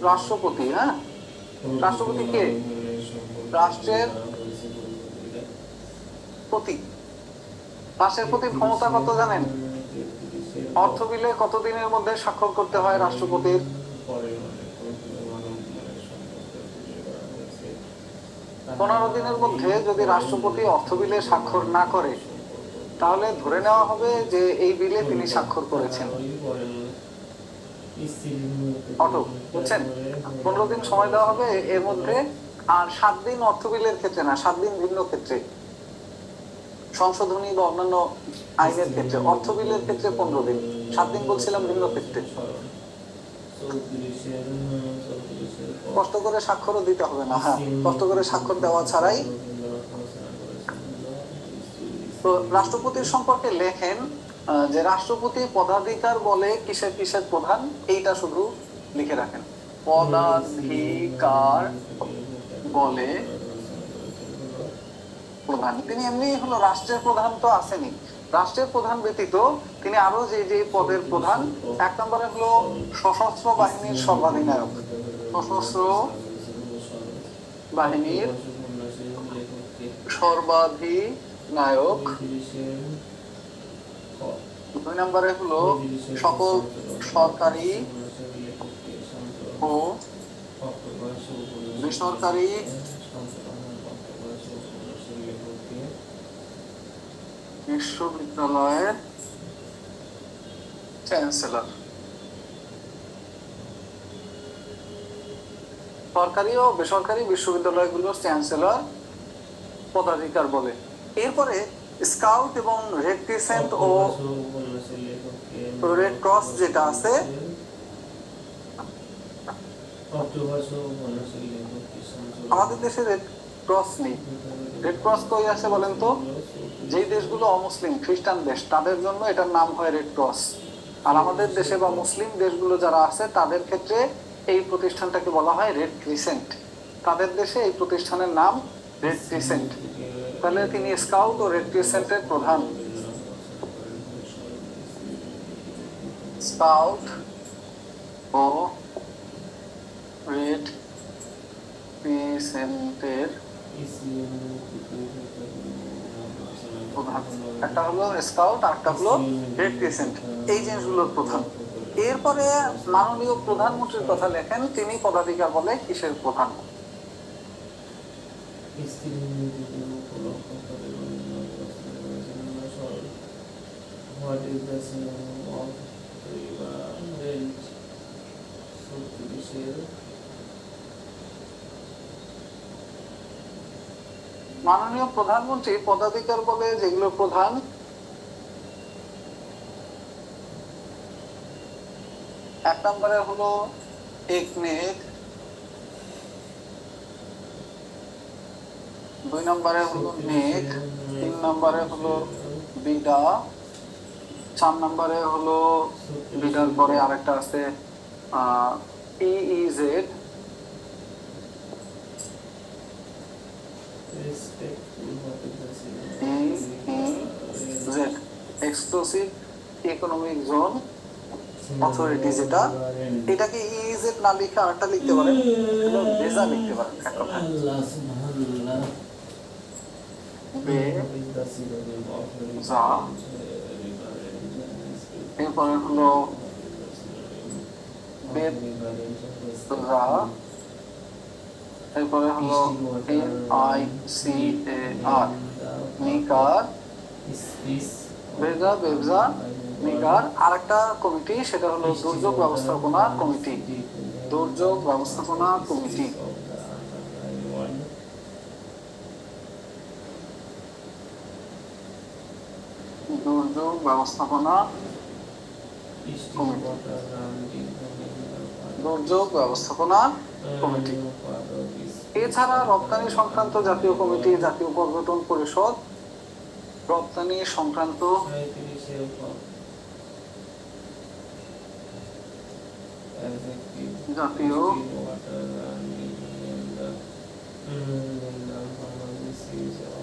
রাষ্ট্রপতি। হ্যাঁ, রাষ্ট্রপতি কে? রাষ্ট্রের প্রতি। রাষ্ট্রের প্রতি ক্ষমতা কত জানেন? অর্থ বিলে কত দিনের মধ্যে স্বাক্ষর করতে হয় রাষ্ট্রপতির? 15 দিনের মধ্যে যদি রাষ্ট্রপতি অর্থ বিলে স্বাক্ষর না করে তাহলে ধরে নেওয়া হবে যে এই বিলে তিনি স্বাক্ষর করেছেন। অটো বুঝছেন? 15 দিন সময় দেওয়া হবে এর মধ্যে। আর 7 দিন অর্থ বিলের ক্ষেত্রে না, 7 দিন ভিন্ন ক্ষেত্রে, সংশোধনী বা অন্যান্য আইনের ক্ষেত্রে। অর্থ বিলের ক্ষেত্রে 15 দিন, 7 দিন বলছিলাম ভিন্ন ক্ষেত্রে। কষ্ট করে স্বাক্ষরও দিতে হবে না। হ্যাঁ, কষ্ট করে স্বাক্ষর দেওয়া ছাড়াই। তো রাষ্ট্রপতির সম্পর্কে লেখেন যে রাষ্ট্রপতি পদাধিকার বলে কিসের কিসের প্রধান, এইটা শুধু লিখে রাখেন। পদাধিকার বলে প্রধান, তিনি এমনি হলো রাষ্ট্রের প্রধান তো আসেনি। রাষ্ট্রের প্রধান ব্যতীত তিনি আরো যে যে পদের প্রধান। 1 নম্বরে হলো সশস্ত্র বাহিনীর সর্বাধিনায়ক। সশস্ত্র বাহিনীর সর্বাধিনায়ক। 2 নম্বরে হলো সকল সরকারি ও বেসরকারি বিশ্ববিদ্যালয়ের চ্যান্সেলর। সরকারি ও বেসরকারি বিশ্ববিদ্যালয়গুলোর চ্যান্সেলর পদাধিকার বলে। এরপরে স্কাউট এবং রেড ক্রিসেন্ট ও রেড ক্রস যেটা আছে, আমাদের দেশে রেড ক্রস নেই। রেড ক্রস কই আছে বলেন তো? যেই দেশগুলো অমুসলিম খ্রিস্টান দেশ তাদের জন্য এটার নাম হয় রেড ক্রস। আর আমাদের দেশে বা মুসলিম দেশগুলো যারা আছে তাদের ক্ষেত্রে এই প্রতিষ্ঠানটাকে বলা হয় রেড ক্রিসেন্ট। তাদের দেশে এই প্রতিষ্ঠানের নাম রেড ক্রিসেন্ট। তাহলে তিনি স্কাউট ও রেড ক্রিসেন্টের প্রধান। স্কাউট ও রেড ক্রিসেন্টের প্রধান। একটা হলো স্কাউট আর একটা হলো রেড ক্রিসেন্ট, এই জিনিসগুলোর প্রধান। এরপরে মাননীয় প্রধানমন্ত্রীর কথা লেখেন, তিনি পদাধিকার বলে কিসের প্রধান? মাননীয় প্রধানমন্ত্রী পদাধিকার বলে যেগুলো প্রধান, এক নম্বরে হলো একনেক, 2 নম্বরে হলো নেক, 3 নম্বরে হলো বিডা, 4 নম্বরে হলো বিডার পরে আরেকটা আছে পিইজেড, এক্সক্লুসিভ ইকোনমিক জোন অথরিটি, যেটা এটাকে ইজেড না লিখে আরেকটা লিখতে পারেন, বেজা লিখতে পারেন এক কথায়। বেজা, এরপরে হলো বেজা, এরপরে হলো NICAR, নিকার, বেজা বেবজা নিকার। আর একটা কমিটি, সেটা হলো দুর্যোগ ব্যবস্থাপনা কমিটি, দুর্যোগ ব্যবস্থাপনা কমিটি। দুর্যোগ ব্যবস্থাপনা কমিটি, দুর্যোগ ব্যবস্থাপনা কমিটি। এছাড়া রপ্তানি সংক্রান্ত জাতীয় কমিটি, জাতীয় পর্যটন পরিষদ, রপ্তানি সংক্রান্ত জাতীয়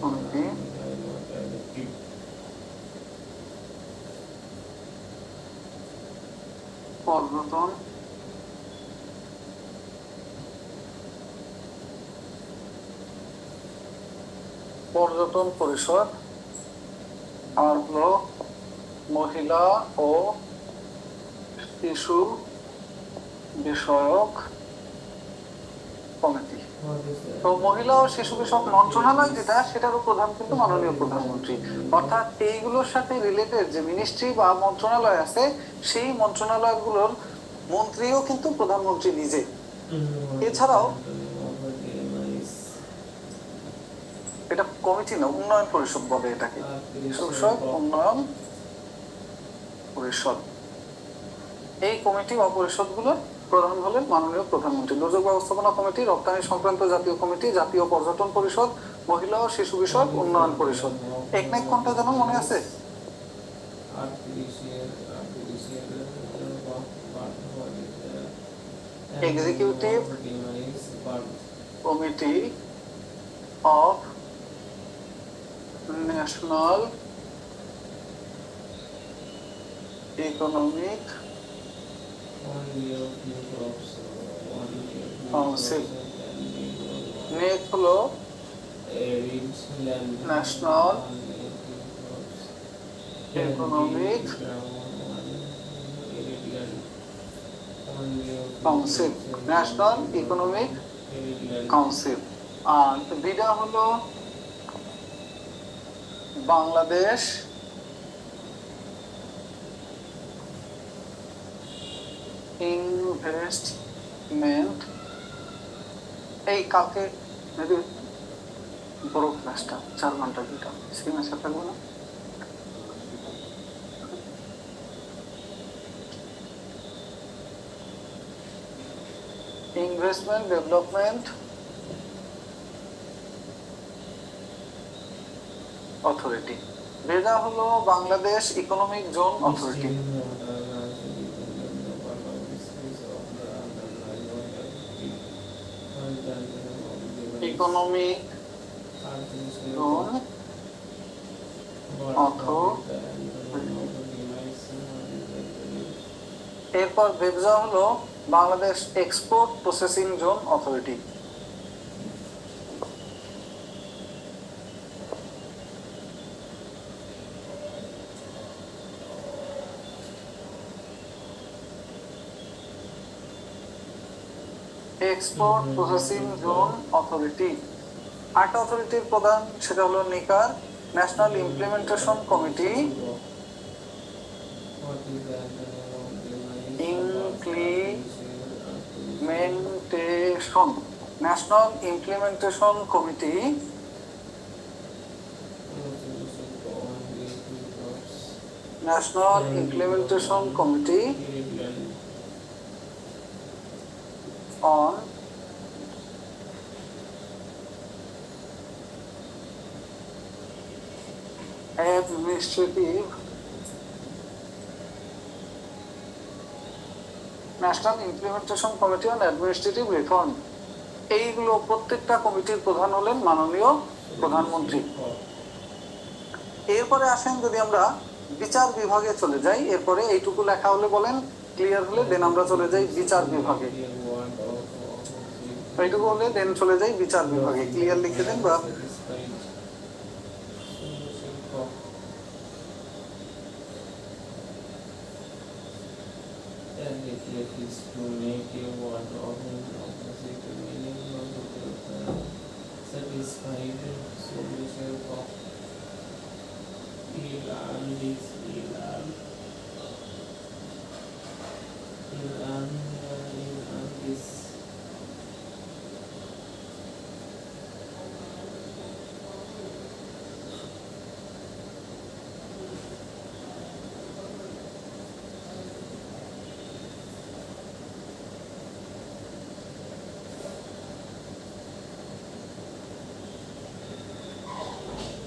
কমিটি, পর্যটন পর্যটন পরিষদ, আর হলো মহিলা ও শিশু বিষয়ক কমিটি। তো মহিলা ও শিশু বিষয়ক মন্ত্রণালয় যেটা, সেটারও প্রধান কিন্তু মাননীয় প্রধানমন্ত্রী। অর্থাৎ এইগুলোর সাথে রিলেটেড যে মিনিস্ট্রি বা মন্ত্রণালয় আছে, সেই মন্ত্রণালয়গুলোর মন্ত্রীও কিন্তু প্রধানমন্ত্রী নিজে। এছাড়াও এটা কমিটি না, উন্নয়ন পরিষদ বলে এটাকে, বিষয়ক উন্নয়ন পরিষদ। এই কমিটি বা পরিষদগুলোর প্রধান হলেন মাননীয় প্রধানমন্ত্রী। দুর্যোগ ব্যবস্থাপনা কমিটি, রপ্তানি সংক্রান্ত জাতীয় কমিটি, জাতীয় পর্যটন পরিষদ, মহিলা ও শিশু বিষয়ক উন্নয়ন পরিষদ। একনেক কোনটা যেন মনে আছে? Executive committee of national economic council. NEC হলো national economic council, national economic council. আর বিডা হলো বাংলাদেশ ইনভেস্টমেন্ট। এই কালকে বড় ক্লাসটা 4 ঘন্টা দুটা সিনেমা থাকবো না। Investment development authority. বেজা হলো Bangladesh economic zone authority. Economic zone authority. এরপর বেবজা হলো Bangladesh export processing zone authority. Export processing zone authority. আরেকটা অথরিটির প্রধান, সেটা হলো NICAR, national implementation committee. Implementation, national implementation committee. National implementation committee on administrative, national implementation committee on administrative reform. এইগুলো প্রত্যেকটা কমিটির প্রধান হলেন মাননীয় প্রধানমন্ত্রী। এরপরে আসেন যদি আমরা বিচার বিভাগে চলে যাই, এরপরে এইটুকু লেখা হলে বলেন, ক্লিয়ার হলে দেন আমরা চলে যাই বিচার বিভাগে। এইটুকু হলে দেন চলে যাই বিচার বিভাগে, ক্লিয়ার লিখে দেন বা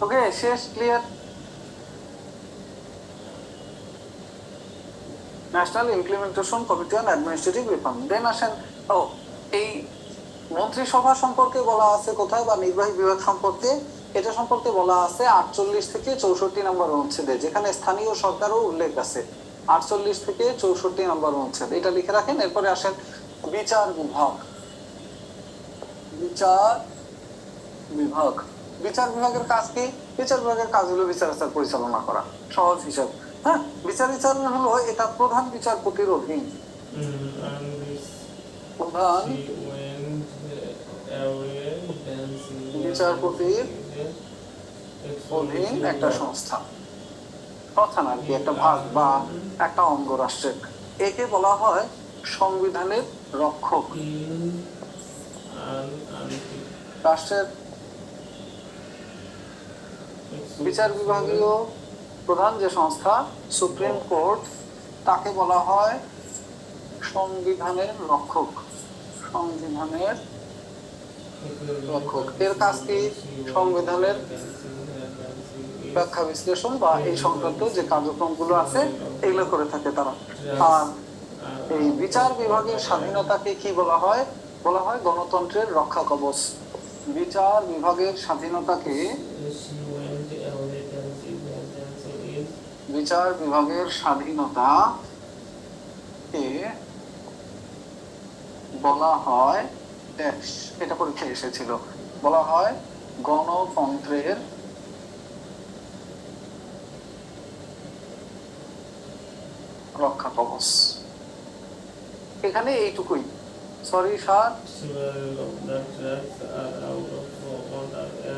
ওকে, শেষ, clear. National implementation committee on administrative reform. Then আসেন, এই মন্ত্রিসভা সম্পর্কে বলা আছে কোথায়, বা নির্বাহী বিভাগ সম্পর্কে, এটা সম্পর্কে বলা আছে 48 থেকে 64 নম্বর অনুচ্ছেদে, যেখানে স্থানীয় সরকারও উল্লেখ আছে। 48 থেকে 64 নম্বর অনুচ্ছেদ, এটা লিখে রাখেন। এরপরে আসেন বিচার বিভাগ। বিচার বিভাগ, বিচার বিভাগের কাজ কি? বিচার বিভাগের কাজ হলো বিচার আচার পরিচালনা করা, সহজ হিসাব। হ্যাঁ, বিচার হলো এটা প্রধান বিচারপতির অধীন, প্রধান বিচারপতির অধীন একটা সংস্থা, প্রধান আর কি, একটা ভাগ বা একটা অঙ্গ রাষ্ট্রের। একে বলা হয় সংবিধানের রক্ষক। রাষ্ট্রের বিচার বিভাগীয় প্রধান যে সংস্থা সুপ্রিম কোর্ট, তাকে বলা হয় সংবিধানের রক্ষক। সংবিধানের রক্ষক এর কাজ কি? সংবিধানের ব্যাখ্যা বিশ্লেষণ বা এই সংক্রান্ত যে কার্যক্রমগুলো আছে এগুলো করে থাকে তারা। আর এই বিচার বিভাগের স্বাধীনতাকে কি বলা হয়? বলা হয় গণতন্ত্রের রক্ষা কবচ। বিচার বিভাগের স্বাধীনতাকে, বিচার বিভাগের স্বাধীনতাকে বলা হয়, এটা পরীক্ষায় এসেছিল, বলা হয় গণতন্ত্রের রক্ষা কবচ। এখানে এইটুকুই। সরি স্যার,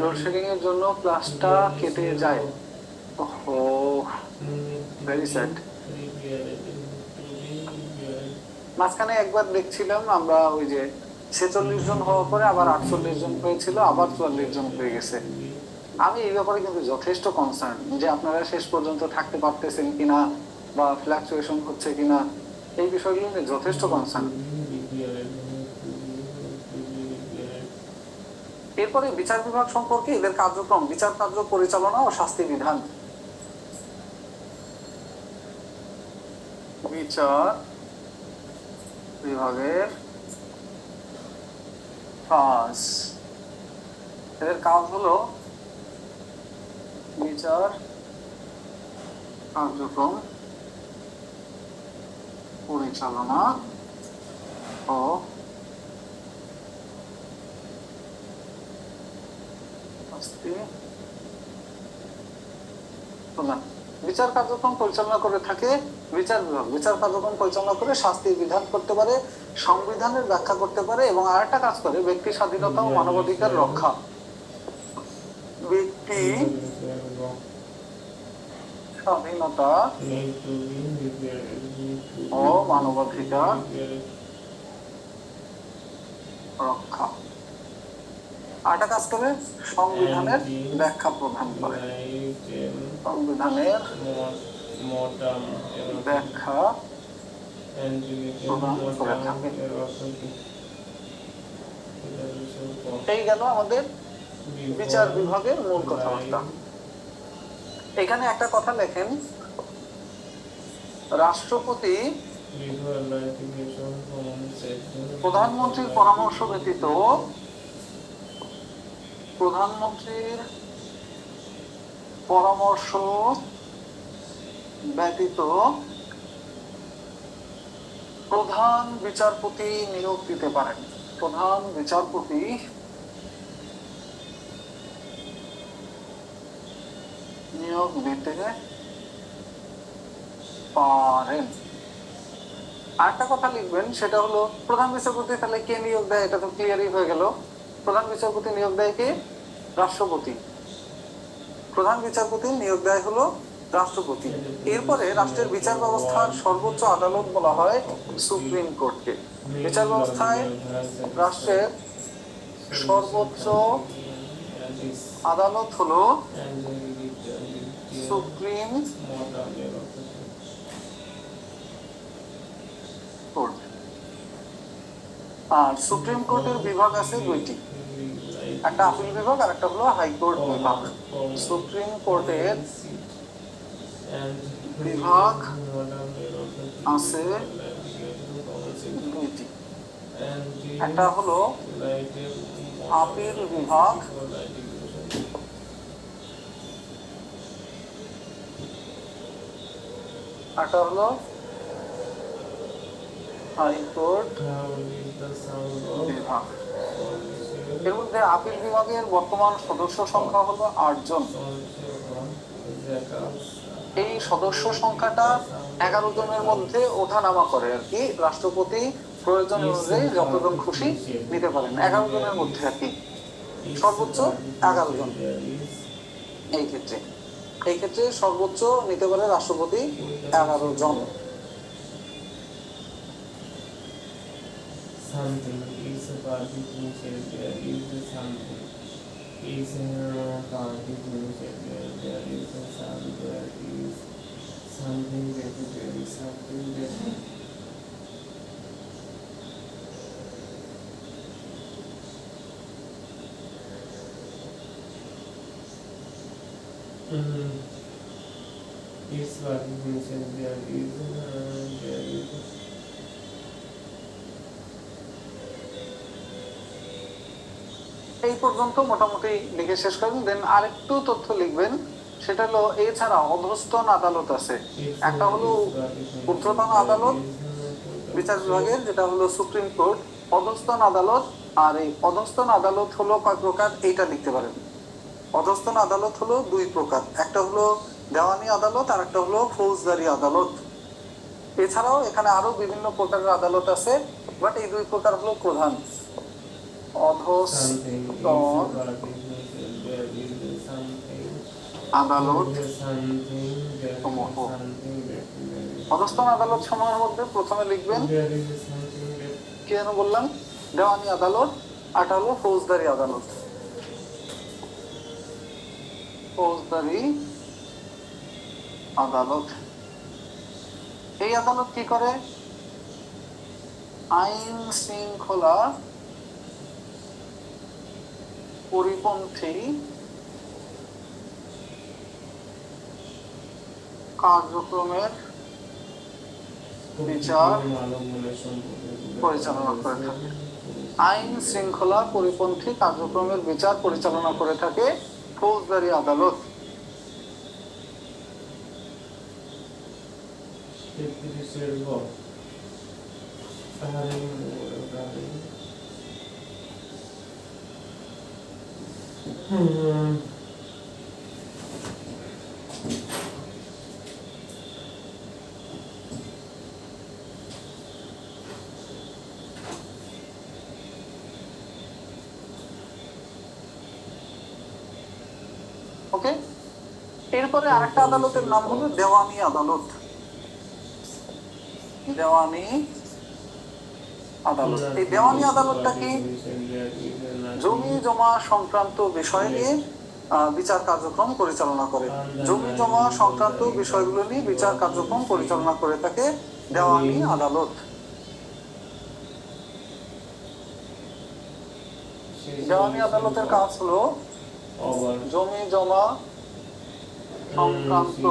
লোডশেডিং এর জন্য ক্লাসটা কেটে যায়। ওহো, ভেরি স্যাড। মাঝখানে একবার দেখছিলাম আমরা, ওই যে 46 জন হওয়ার পরে আবার 48 জন হয়েছিল, আবার 44 জন হয়ে গেছে। আমি এই ব্যাপারে কিন্তু যথেষ্ট কনসার্ন যে আপনারা শেষ পর্যন্ত থাকতে পারতেছেন কিনা বা ফ্লাকচুয়েশন হচ্ছে কিনা, এই বিষয়গুলো নিয়ে যথেষ্ট কনসার্ন। এরপরে বিচার বিভাগ সম্পর্কে এদের কার্যক্রম, বিচার কার্য পরিচালনা ও শাস্তি বিধান। বিচার বিভাগের কাজ, এদের কাজ হলো বিচার কার্যক্রম পরিচালনা ও বিচার কার্যক্রম পরিচালনা করে থাকে বিচার বিভাগ। বিচার কার্যক্রম পরিচালনা করে শাস্তির বিধান করতে পারে, সংবিধানের ব্যাখ্যা করতে পারে, এবং আরেকটা কাজ করে ব্যক্তি স্বাধীনতা ও মানবাধিকার রক্ষা। ব্যক্তি স্বাধীনতা ও মানবাধিকার রক্ষা। আরেকটা কাজ করে সংবিধানের ব্যাখ্যা প্রদান করে, সংবিধানের ব্যাখ্যা প্রদান করে থাকে। এই গেল আমাদের বিচার বিভাগের মূল কথাবার্তা। এখানে একটা কথা লেখেন, রাষ্ট্রপতি প্রধানমন্ত্রীর পরামর্শ ব্যতীত, প্রধানমন্ত্রীর পরামর্শ ব্যতীত প্রধান বিচারপতি নিয়োগ দিতে পারেন। প্রধান বিচারপতি নিয়োগ দিতে পারেন। আরেকটা কথা লিখবেন, সেটা হলো প্রধান বিচারপতি তাহলে কে নিয়োগ দেয়, এটা তো ক্লিয়ারই হয়ে গেল। প্রধান বিচারপতি নিয়োগ দেয় কে? রাষ্ট্রপতি। প্রধান বিচারপতি নিয়োগ দেয় হলো রাষ্ট্রপতি। এরপরে রাষ্ট্রের বিচার ব্যবস্থার সর্বোচ্চ আদালত বলা হয় সুপ্রিম কোর্টকে। বিচার ব্যবস্থায় রাষ্ট্রের সর্বোচ্চ আদালত হলো সুপ্রিম কোর্ট। আর সুপ্রিম কোর্টের বিভাগ আছে দুইটি, একটা আপিল বিভাগ আর একটা হলো হাইকোর্ট বিভাগ। সুপ্রিম কোর্টের বিভাগ আছে দুইটি, একটা হলো আপিল বিভাগ একটা হলো হাইকোর্ট বিভাগ। এর মধ্যে আপিল বিভাগের বর্তমান সদস্য সংখ্যা হলো 8 জন। এই সদস্য সংখ্যাটা 11 জনের মধ্যে ওঠানামা করে আর কি। রাষ্ট্রপতি প্রয়োজন অনুযায়ী যতজন খুশি নিতে পারেন, 11 জনের মধ্যে আর কি, সর্বোচ্চ 11 জন। এই ক্ষেত্রে সর্বোচ্চ নিতে পারে রাষ্ট্রপতি 11 জন। Something is a partition, there is a something. Is a partition, there is a something, there is something, there is something, there is is partition, there is এই পর্যন্ত মোটামুটি লিখে শেষ করবেন। দেন আরেকটু তথ্য লিখবেন, সেটা হলো এছাড়া অধস্তন আদালত আছে। একটা হলো ঊর্ধ্বতন আদালত বিচার বিভাগের, যেটা হলো সুপ্রিম কোর্ট। অধস্তন আদালত, আর এই অধস্তন আদালত হলো কয় প্রকার এইটা লিখতে পারেন। অধস্তন আদালত হলো 2 প্রকার, একটা হলো দেওয়ানি আদালত আর একটা হলো ফৌজদারি আদালত। এছাড়াও এখানে আরো বিভিন্ন প্রকারের আদালত আছে, বাট এই 2 প্রকার হলো প্রধান। অধস্তন আদালত সমূহ। অধস্তন আদালত সমূহের মধ্যে প্রথমে লিখবেন কি যেন বললাম, দেওয়ানি আদালত, আর হলো ফৌজদারি আদালত। ফৌজদারি আদালত, এই আদালত কি করে? আইন শৃঙ্খলা পরিপন্থী কার্যক্রমের বিচার পরিচালনা করে থাকে। আইন শৃঙ্খলা পরিপন্থী কার্যক্রমের বিচার পরিচালনা করে থাকে ফৌজদারি আদালত। ওকে, এরপরে আরেকটা আদালতের নাম হলো দেওয়ানি আদালত। দেওয়ানি আদালত, এই দেওয়ানি আদালতটা কি? জমি জমা সংক্রান্ত বিষয় নিয়ে বিচার কার্যক্রম পরিচালনা করে। জমি জমা সংক্রান্ত বিষয়গুলো নিয়ে বিচার কার্যক্রম পরিচালনা করে থাকে দেওয়ানি আদালত। দেওয়ানি আদালতের কাজ হলো জমি জমা সংক্রান্ত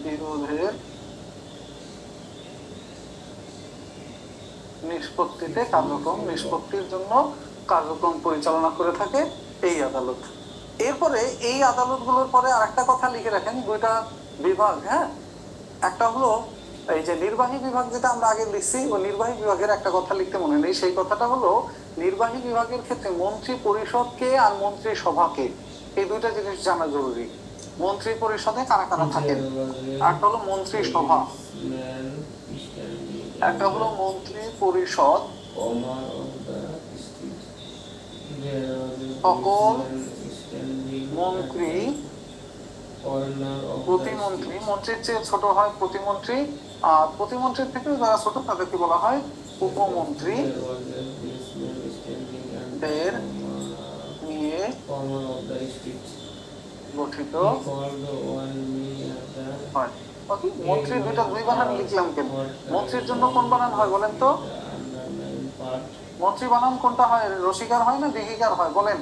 বিরোধের নিষ্পত্তির জন্য কার্যক্রম পরিচালনা করে থাকে এই আদালত। এরপরে এই আদালতগুলোর পরে আরেকটা কথা লিখে রাখেন, দুইটা বিভাগ, হ্যাঁ, একটা হলো এই যে নির্বাহী বিভাগ, যেটা আমরা আগে লিখছি, ও নির্বাহী বিভাগের একটা কথা লিখতে মনে নেই, সেই কথাটা হলো নির্বাহী বিভাগের ক্ষেত্রে মন্ত্রী পরিষদকে আর মন্ত্রী সভাকে, এই দুইটা জিনিস জানা জরুরি। মন্ত্রী পরিষদে কারা কারা থাকেন, একটা হলো মন্ত্রী সভা, একটা হলো মন্ত্রী পরিষদ, সকল মন্ত্রী, প্রতিমন্ত্রী, মন্ত্রীর চেয়ে ছোট হয় প্রতিমন্ত্রী, আর প্রতিমন্ত্রীর থেকে যারা ছোট তাদেরকে বলা হয় উপমন্ত্রী, দের নিয়ে গঠিত হয়। মন্ত্রী দুইটা দুই বানান লিখলাম কেন? মন্ত্রীর জন্য কোন বানান হয় বলেন তো? মন্ত্রী বানান কোনটা হয়? রসিকার হয় না দীর্ঘিকার হয় বলেন?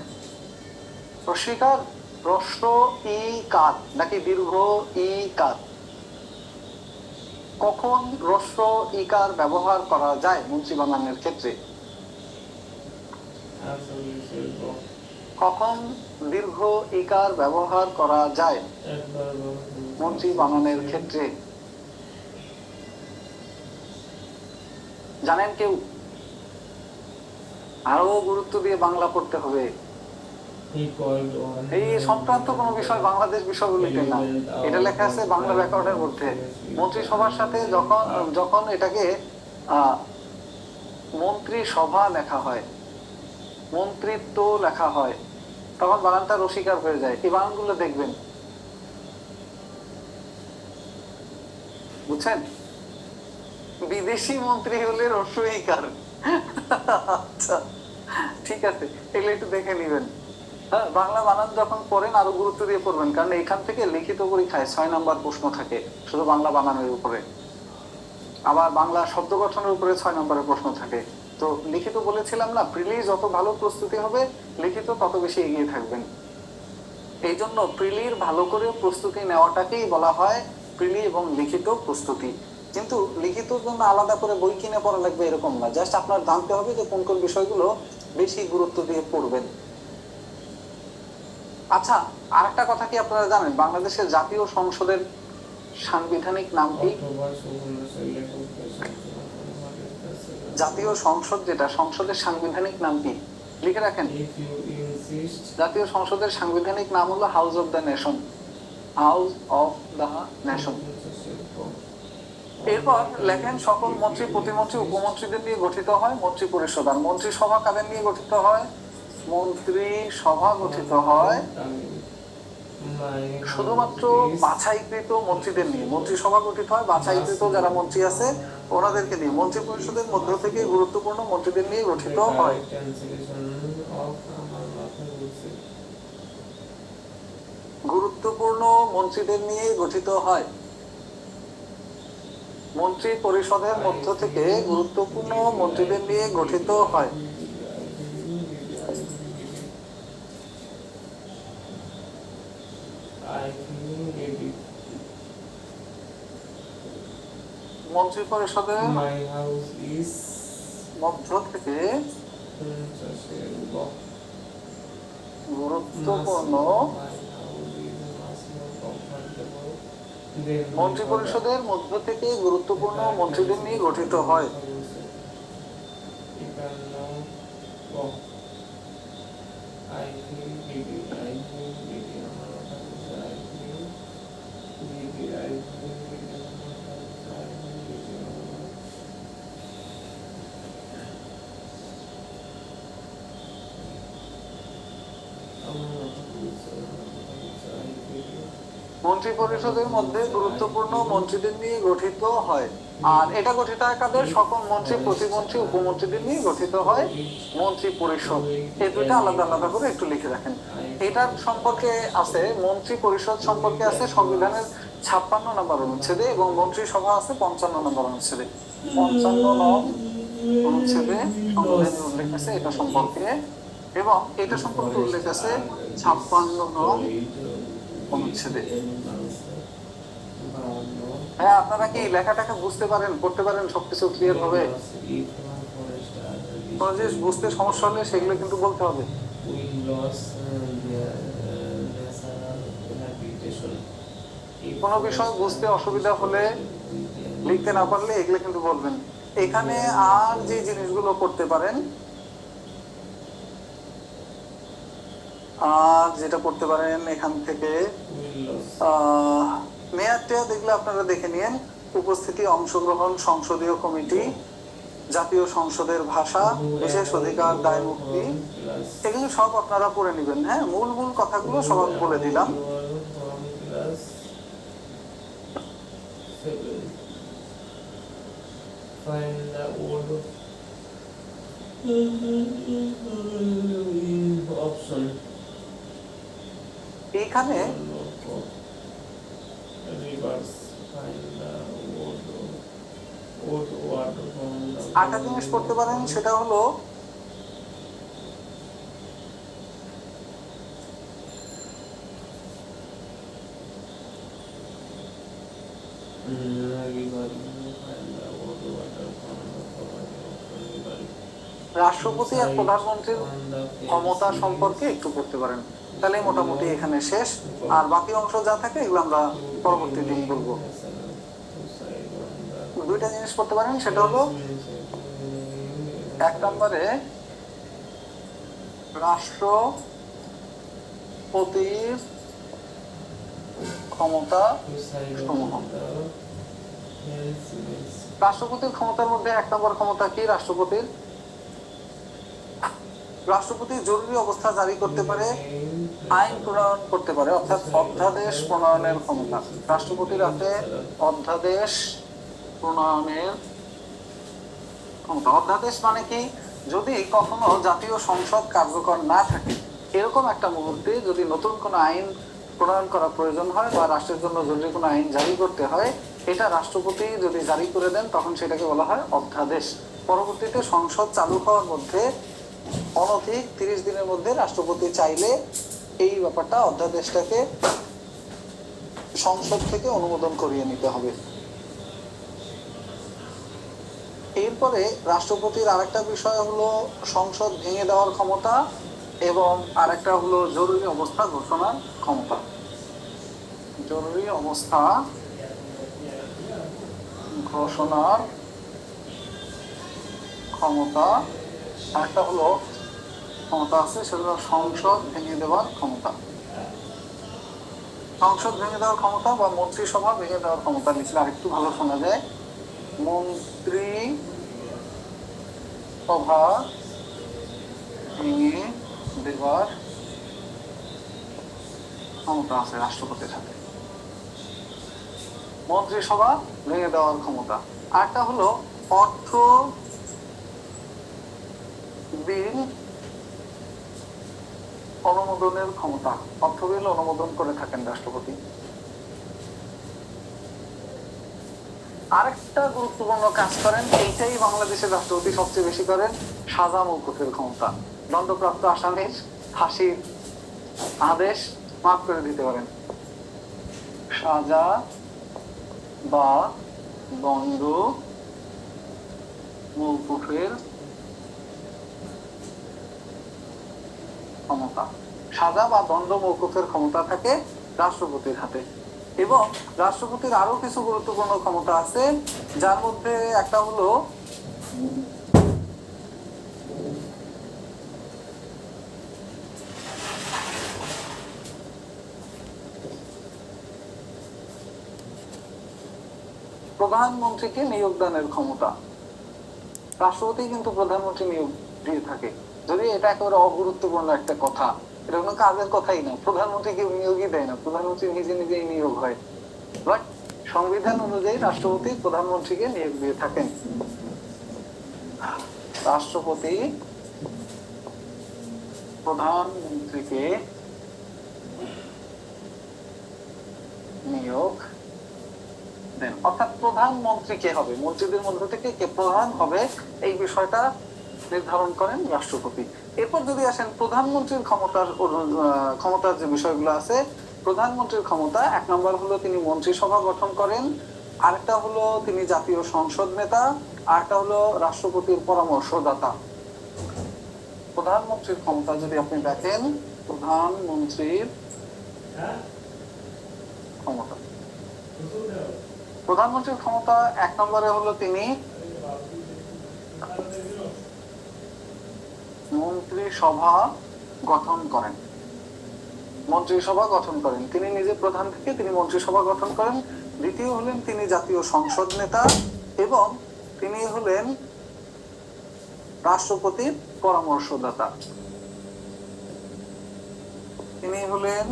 রসিকার, হ্রস্ব ই কার নাকি দীর্ঘ ই কার? কখন হ্রস্ব ইকার ব্যবহার করা যায় মন্ত্রী বানানের ক্ষেত্রে? কখন দীর্ঘ ইকার ব্যবহার করা যায় মন্ত্রী বানানের ক্ষেত্রে? জানেন কেউ? আরো গুরুত্ব দিয়ে বাংলা পড়তে হবে। এই সংক্রান্ত কোন বিষয় বাংলাদেশ বিষয়গুলিতে না, এটা লেখা আছে বাংলা রেকর্ডের মধ্যে। মন্ত্রিসভার সাথে যখন যখন এটাকে মন্ত্রী সভা লেখা হয়, মন্ত্রিত্ব লেখা হয়, তখন বানানটা রসিকার হয়ে যায়। এই বানানগুলো দেখবেন, বুঝছেন? বিদেশি মন্ত্রী হলে রস্যইকার। আচ্ছা ঠিক আছে, এগুলো একটু দেখে নিবেন। হ্যাঁ, বাংলা বানান যখন পড়েন আরো গুরুত্ব দিয়ে পড়বেন, কারণ এখান থেকে লিখিত পরীক্ষায় 6 নাম্বার প্রশ্ন থাকে শুধু বাংলা বানানের উপরে, আবার বাংলা শব্দ গঠনের উপরে 6 নম্বরের প্রশ্ন থাকে। তো লিখিত বলেছিলাম না, প্রিলি যত ভালো প্রস্তুতি হবে লিখিত তত বেশি এগিয়ে থাকবেন। এই জন্য প্রিলির ভালো করে প্রস্তুতি নেওয়াটাকেই বলা হয় প্রিলি এবং লিখিত প্রস্তুতি। কিন্তু লিখিতর জন্য আলাদা করে বই কিনে পড়া লাগবে এরকম না, জাস্ট আপনার জানতে হবে যে কোন কোন বিষয়গুলো বেশি গুরুত্ব দিয়ে পড়বেন। আচ্ছা, আরেকটা কথা কি আপনারা জানেন বাংলাদেশের জাতীয় সংসদের সাংবিধানিক নাম কি? জাতীয় সংসদ যেটা, সংসদের সাংবিধানিক নাম কি লিখে রাখেন। জাতীয় সংসদের সাংবিধানিক নাম হলো house of the nation, house of the nation. এরপর লেখেন সকল মন্ত্রী, প্রতিমন্ত্রী, উপমন্ত্রীদের নিয়ে গঠিত হয় মন্ত্রী পরিষদ। আর মন্ত্রী সভা কাদের নিয়ে গঠিত হয়? মন্ত্রী সভা গঠিত হয় শুধুমাত্র বাছাইকৃত মন্ত্রীদের নিয়ে। মন্ত্রিসভা গঠিত হয় বাছাইকৃত যারা মন্ত্রী আছে ওনাদেরকে নিয়ে। মন্ত্রী পরিষদের মধ্য থেকে গুরুত্বপূর্ণ মন্ত্রীদের নিয়ে গঠিত হয়। গুরুত্বপূর্ণ মন্ত্রীদের নিয়ে গঠিত হয়। মন্ত্রী পরিষদের মধ্য থেকে গুরুত্বপূর্ণ মন্ত্রীদের নিয়ে গঠিত হয়। মন্ত্রী পরিষদের মধ্য থেকে গুরুত্বপূর্ণ মন্ত্রী পরিষদের মধ্য থেকে গুরুত্বপূর্ণ মন্ত্রীদের নিয়ে গঠিত হয়। মন্ত্রী পরিষদের মধ্যে গুরুত্বপূর্ণ মন্ত্রীদের নিয়ে গঠিত হয়। আর এটা গঠিত হয় কাদের? সকল মন্ত্রী, প্রতিমন্ত্রী, উপমন্ত্রীদের নিয়ে গঠিত হয় মন্ত্রী পরিষদ। এই দুইটা আলাদা আলাদা করে একটু লিখে রাখেন। এটার সম্পর্কে আছে, মন্ত্রী পরিষদ সম্পর্কে আছে সংবিধানের 56 নম্বর অনুচ্ছেদে, এবং মন্ত্রিসভা আছে 55 নম্বর অনুচ্ছেদে। 55 নং অনুচ্ছেদে সংবিধানের উল্লেখ আছে এটা সম্পর্কে, এবং এটা সম্পর্কে উল্লেখ আছে 56 নং অনুচ্ছেদে। হ্যাঁ, আপনারা কি লেখাটাকে বুঝতে পারেন, পড়তে পারেন, সবকিছু ক্লিয়ার হবে? কোনো জিনিস বুঝতে সমস্যা হলে সেগুলো কিন্তু বলতে হবে। স্টেশন। কোনো বিষয় বুঝতে অসুবিধা হলে, লিখতে না পারলে এগুলো কিন্তু বলবেন। এখানে আর যে জিনিসগুলো করতে পারেন, আর যেটা করতে পারেন এখান থেকে মেয়াদটা দেখলে আপনারা দেখে নিন। উপস্থিতি, অংশগ্রহণ, সংসদীয় কমিটি, জাতীয় সংসদের ভাষা, বিশেষ অধিকার, দায় মুক্তি, এগুলো সব আপনারা পড়ে নেবেন। হ্যাঁ, মূল মূল কথাগুলো সব আমি বলে দিলাম। Find the word option. এইখানে Reverse. Find the word from the. আরেকটা জিনিস করতে পারেন, সেটা হলো রাষ্ট্রপতি আর প্রধানমন্ত্রীর ক্ষমতা সম্পর্কে একটু পড়তে পারেন, তাহলে মোটামুটি এখানে শেষ। আর বাকি অংশ যা থাকে এগুলো আমরা পরবর্তী দিন বলবো। দুইটা জিনিস পড়তে পারেন, সেটা হলো 1 নম্বরে রাষ্ট্রপতির ক্ষমতা সমূহ। রাষ্ট্রপতির ক্ষমতার মধ্যে 1 নম্বর ক্ষমতা কি? রাষ্ট্রপতি জরুরি অবস্থা জারি করতে পারে, আইন প্রণয়ন করতে পারে, অর্থাৎ অধ্যাদেশ প্রণয়নের ক্ষমতা। রাষ্ট্রপতির হাতে অধ্যাদেশ প্রণয়নের ক্ষমতা। অধ্যাদেশ মানে কি? যদি কখনো জাতীয় সংসদ কার্যকর না থাকে, এরকম একটা মুহূর্তে যদি নতুন কোনো আইন প্রণয়ন করা প্রয়োজন হয় বা রাষ্ট্রের জন্য জরুরি কোনো আইন জারি করতে হয়, এটা রাষ্ট্রপতি যদি জারি করে দেন তখন সেটাকে বলা হয় অধ্যাদেশ। পরবর্তীতে সংসদ চালু হওয়ার মধ্যে অনধিক 30 দিনের মধ্যে রাষ্ট্রপতি চাইলে এই ব্যাপারটা, অধ্যাদেশটাকে সংসদ থেকে অনুমোদন করিয়ে নিতে হবে। এরপরে রাষ্ট্রপতির আরেকটা বিষয় হলো সংসদ ভেঙে দেওয়ার ক্ষমতা, এবং আরেকটা হলো জরুরি অবস্থা ঘোষণার ক্ষমতা। জরুরি অবস্থা ঘোষণার ক্ষমতা। আরেকটা হলো ক্ষমতা আছে, সেটা সংসদ ভেঙে দেওয়ার ক্ষমতা। সংসদ ভেঙে দেওয়ার ক্ষমতা বা মন্ত্রিসভা ভেঙে দেওয়ার ক্ষমতা লিখলে আরেকটু ভালো শোনা যায়। মন্ত্রিসভা ভেঙে দেওয়ার ক্ষমতা আছে রাষ্ট্রপতির হাতে। মন্ত্রিসভা ভেঙে দেওয়ার ক্ষমতা। আরেকটা হলো অর্থ বিল অনুমোদনের ক্ষমতা। অর্থ বিল অনুমোদন করে থাকেন রাষ্ট্রপতি। আরেকটা গুরুত্বপূর্ণ কাজ করেন, এইটাই বাংলাদেশের রাষ্ট্রপতি সবচেয়ে বেশি করেন, সাজা মওকুফের ক্ষমতা। দণ্ডপ্রাপ্ত আসামির ফাঁসির আদেশ মাফ করে দিতে পারেন। সাজা বা দণ্ড মওকুফের ক্ষমতা। সাজা বা দণ্ড মওকুফের ক্ষমতা থাকে রাষ্ট্রপতির হাতে। এবং রাষ্ট্রপতির আরো কিছু গুরুত্বপূর্ণ ক্ষমতা আছে, যার মধ্যে একটা হলো প্রধানমন্ত্রীকে নিয়োগ দানের ক্ষমতা। রাষ্ট্রপতি কিন্তু প্রধানমন্ত্রী নিয়োগ দিয়ে থাকে, যদি এটা একেবারে অগুরুত্বপূর্ণ একটা কথা, এটা কোনো কাজের কথাই না। প্রধানমন্ত্রী কেউ নিয়োগই দেয় না, প্রধানমন্ত্রী নিজে নিজেই নিয়োগ হয়। বাট সংবিধান অনুযায়ী রাষ্ট্রপতি প্রধানমন্ত্রীকে নিয়োগ দিয়ে থাকেন। রাষ্ট্রপতি প্রধানমন্ত্রীকে নিয়োগ দেন, অর্থাৎ প্রধানমন্ত্রী কে হবে, মন্ত্রীদের মধ্যে থেকে কে প্রধান হবে, এই বিষয়টা নির্ধারণ করেন রাষ্ট্রপতি। এরপর যদি আসেন প্রধানমন্ত্রীর ক্ষমতার যে বিষয়গুলো আছে, প্রধানমন্ত্রীর ক্ষমতা 1 নম্বর হলো তিনি মন্ত্রিসভা গঠন করেন, আরেকটা হলো তিনি জাতীয় সংসদ নেতা, আরেকটা হলো রাষ্ট্রপতির পরামর্শদাতা। প্রধানমন্ত্রীর ক্ষমতা যদি আপনি দেখেন, প্রধানমন্ত্রীর ক্ষমতা। প্রধানমন্ত্রীর ক্ষমতা 1 নম্বরে হলো তিনি মন্ত্রিসভা গঠন করেন। মন্ত্রিসভা গঠন করেন, তিনি নিজে প্রধান থেকে তিনি মন্ত্রিসভা গঠন করেন। দ্বিতীয় হলেন তিনি জাতীয় সংসদ নেতা এবং তিনি হলেন রাষ্ট্রপতির পরামর্শদাতা। তিনি হলেন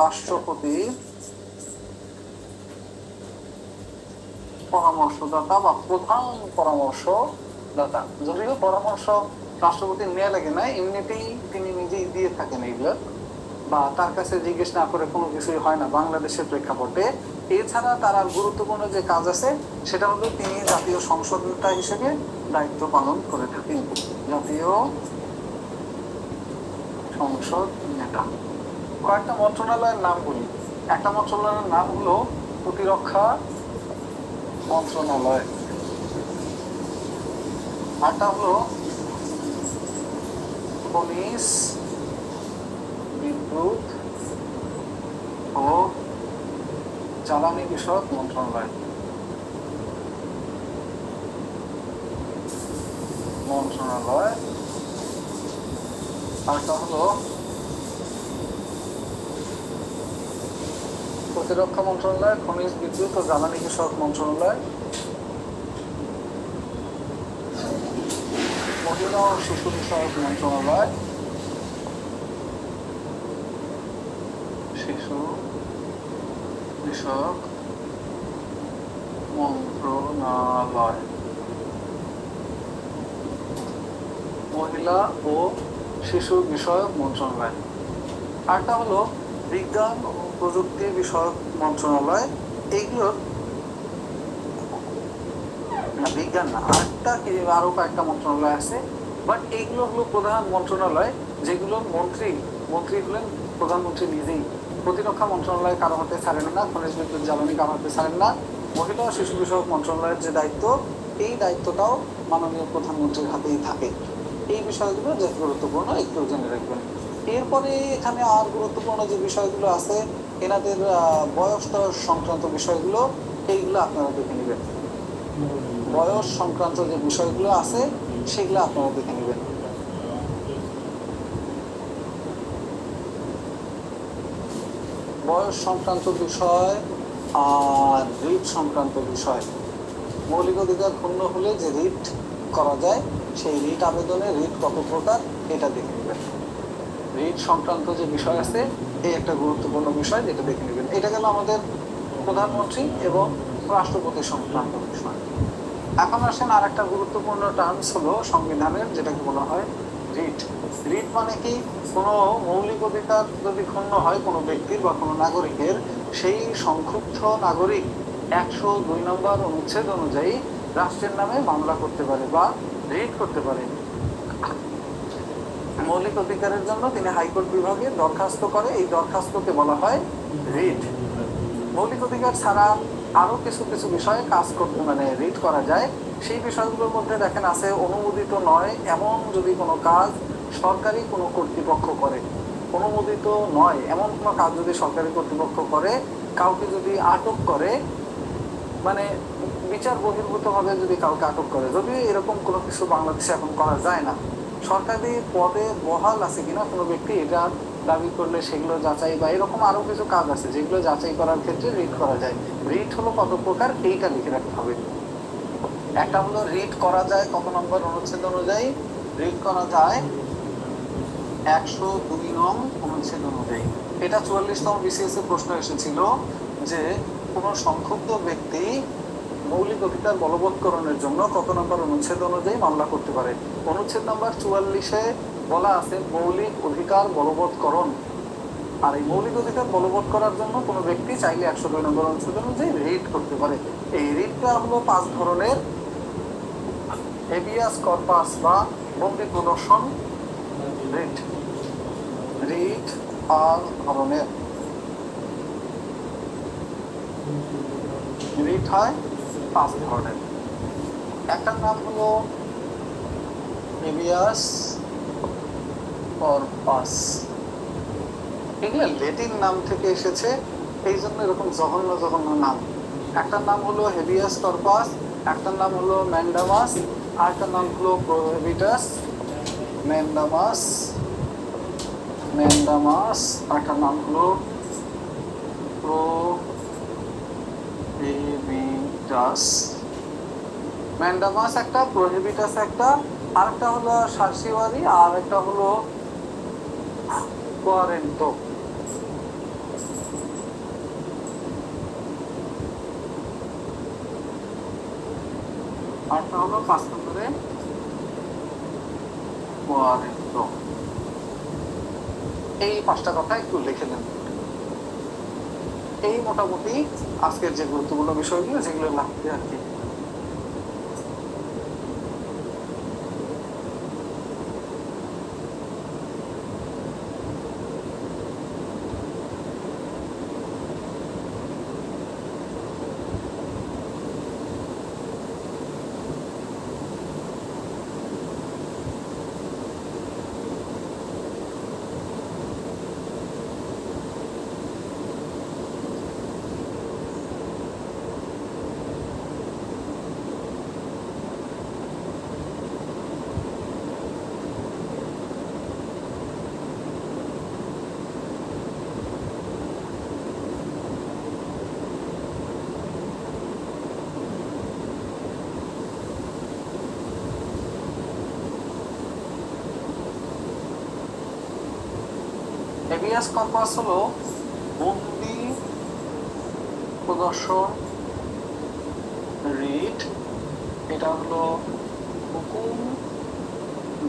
রাষ্ট্রপতির পরামর্শদাতা বা প্রধান পরামর্শদাতা। যদিও পরামর্শ রাষ্ট্রপতির নেওয়া লাগে না, এমনিতেই তিনি নিজেই দিয়ে থাকেন এইগুলো, বা তার কাছে জিজ্ঞেস না করে কোনো কিছুই হয় না বাংলাদেশের প্রেক্ষাপটে। এছাড়া তার আর গুরুত্বপূর্ণ যে কাজ আছে সেটা হলো তিনি জাতীয় সংসদ নেতা হিসেবে দায়িত্ব পালন করে থাকেন। জাতীয় সংসদ নেতা। কয়েকটা মন্ত্রণালয়ের নাম বলি। একটা মন্ত্রণালয়ের নাম হলো প্রতিরক্ষা মন্ত্রণালয়, আরটা হলো খনিজ বিদ্যুৎ ও জ্বালানি বিষয়ক মন্ত্রণালয়। আরটা হলো প্রতিরক্ষা মন্ত্রণালয়, খনিজ বিদ্যুৎ ও জ্বালানি বিষয়ক মন্ত্রণালয়, মহিলা ও শিশু বিষয়ক মন্ত্রণালয়, শিশু বিষয়ক মন্ত্রণালয়, মহিলা ও শিশু বিষয়ক মন্ত্রণালয়। আরটা হলো বিজ্ঞান ও প্রযুক্তি বিষয়ক মন্ত্রণালয়। এইগুলোর বিজ্ঞান না, আরো কয়েকটা মন্ত্রণালয় আছে, বাট এইগুলো হলো প্রধান মন্ত্রণালয় যেগুলোর মন্ত্রী হলেন প্রধানমন্ত্রী নিজেই। প্রতিরক্ষা মন্ত্রণালয় কারো হাতে ছাড়েন না, খনিজ বিদ্যুৎ জ্বালানি কারো হাতে ছাড়েন না। মহিলা ও শিশু বিষয়ক মন্ত্রণালয়ের যে দায়িত্ব, এই দায়িত্বটাও মাননীয় প্রধানমন্ত্রীর হাতেই থাকে। এই বিষয়গুলো যে গুরুত্বপূর্ণ একটু জেনে রাখবেন। এরপরে এখানে আর গুরুত্বপূর্ণ যে বিষয়গুলো আছে এনাদের বয়স সংক্রান্ত বিষয়গুলো, এইগুলো আপনারা দেখে নেবেন। বয়স সংক্রান্ত যে বিষয়গুলো আছে সেগুলো আপনারা দেখে নেবেন। বয়স সংক্রান্ত বিষয় আর রিট সংক্রান্ত বিষয়। মৌলিক অধিকার ক্ষুণ্ণ হলে যে রিট করা যায়, সেই রিট আবেদনে রিট কত প্রকার এটা দেখে নেবেন। রিট সংক্রান্ত যে বিষয় আছে এই একটা গুরুত্বপূর্ণ বিষয়, যেটা দেখে নেবেন। এটা গেল আমাদের প্রধানমন্ত্রী এবং রাষ্ট্রপতি সংক্রান্ত বিষয়। এখন আসেন আর একটা গুরুত্বপূর্ণ টার্মস হলো সংবিধানের, যেটাকে বলা হয় রিট। রিট মানে কি? কোনো মৌলিক অধিকার যদি ক্ষুণ্ণ হয় কোনো ব্যক্তির বা কোনো নাগরিকের, সেই সংক্ষুব্ধ নাগরিক 102 নম্বর অনুচ্ছেদ অনুযায়ী রাষ্ট্রের নামে মামলা করতে পারে বা রিট করতে পারে। মৌলিক অধিকারের জন্য তিনি হাইকোর্ট বিভাগে দরখাস্ত করে, এই দরখাস্তকে বলা হয় রিট। মৌলিক অধিকার ছাড়া আরো কিছু কিছু বিষয়ে কাজ করতে রিট করা যায়। সেই বিষয়গুলোর মধ্যে দেখেন আছে অনুমোদিত নয় এমন যদি কোনো কাজ সরকারি কোনো কর্তৃপক্ষ করে, অনুমোদিত নয় এমন কোনো কাজ যদি সরকারি কর্তৃপক্ষ করে, কাউকে যদি আটক করে, বিচার বহির্ভূতভাবে যদি কাউকে আটক করে, যদিও এরকম কোনো কিছু বাংলাদেশে এখন করা যায় না। সরকারি পদে বহাল আছে কিনা কোনো ব্যক্তি এটা দাবি করলে সেগুলো যাচাই বা এরকম আরো কিছু কাজ আছে যেগুলো যাচাই করার ক্ষেত্রে রিট করা যায়। রিট হলো কত প্রকার এইটা লিখে রাখতে হবে। একটা হলো রিট করা যায় কত নম্বর অনুচ্ছেদ অনুযায়ী? রিট করা যায় 102 নং অনুচ্ছেদ অনুযায়ী। এটা 44তম বিসিএস এ প্রশ্ন এসেছিল যে কোনো সংক্ষুব্ধ ব্যক্তি মৌলিক অধিকার বলবৎকরণের জন্য কত নম্বর অনুচ্ছেদ অনুযায়ী মামলা করতে পারে। অনুচ্ছেদ নম্বর 44-এ বলা আছে মৌলিক অধিকার বলবৎকরণ। আর এই মৌলিক অধিকার বলবৎ করার জন্য কোনো ব্যক্তি চাইলে 102 নম্বর অনুচ্ছেদ অনুযায়ী রিট করতে পারে। এই রিটটা হলো 5 ধরনের। হেবিয়াস কর্পাস বা বন্দি প্রদর্শন রিট। রিট 5 ধরনের। রিট হয় 5 ধরনের। একটার নাম হলো হেবিয়াস কর্পাস। এগুলো ল্যাটিন নাম থেকে এসেছে, এই জন্য এরকম জঘন্য জঘন্য নাম। একটার নাম হলো হেভিয়াস কর্পাস, একটার নাম হলো ম্যান্ডামাস, আরেকটার নাম হলো প্রোহিবিটাস ম্যান্ডামাস, আরেকটার নাম হলো প্রোহিবিটাস। ম্যান্ডামাস একটা, প্রোহিবিটাস একটা, আরেকটা হলো সার্সিওয়ারি, আর একটা হলো কোয়ারেন্টো। আরেকটা হলো 5 নম্বরে কোয়ারেন্টো। এই 5টা কথা একটু লিখে নেন। এই মোটামুটি আজকের যে গুরুত্বপূর্ণ বিষয়গুলো যেগুলো লাগবে আর কি। হেভিয়াস কর্পাস হলো বন্দি প্রদর্শন রিট, এটা হলো হুকুম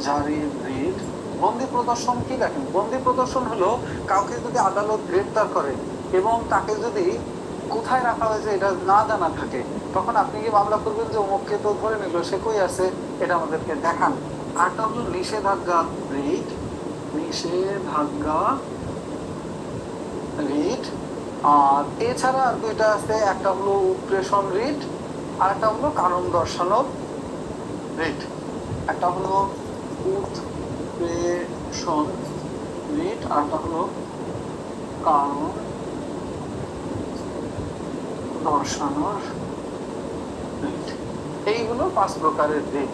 জারির রিট। বন্দি প্রদর্শন কি দেখেন, বন্দি প্রদর্শন হলো কাউকে যদি আদালত গ্রেপ্তার করে এবং তাকে যদি কোথায় রাখা হয়েছে এটা না জানা থাকে, তখন আপনি কি মামলা করবেন যে অমুককে তো ধরে নিল, সে কই আছে, এটা আমাদেরকে দেখান। আরটা হলো নিষেধাজ্ঞা রিট, নিষেধাজ্ঞা রিট। আর এছাড়া আর দুইটা আছে, একটা হলো উৎপ্রেষণ রিট, আর একটা হলো কারণ দর্শানো রিট। একটা হলো উৎপ্রেষণ রিট, আর একটা হলো কারণ দর্শানোর রিট। এইগুলো 5 প্রকারের রিট।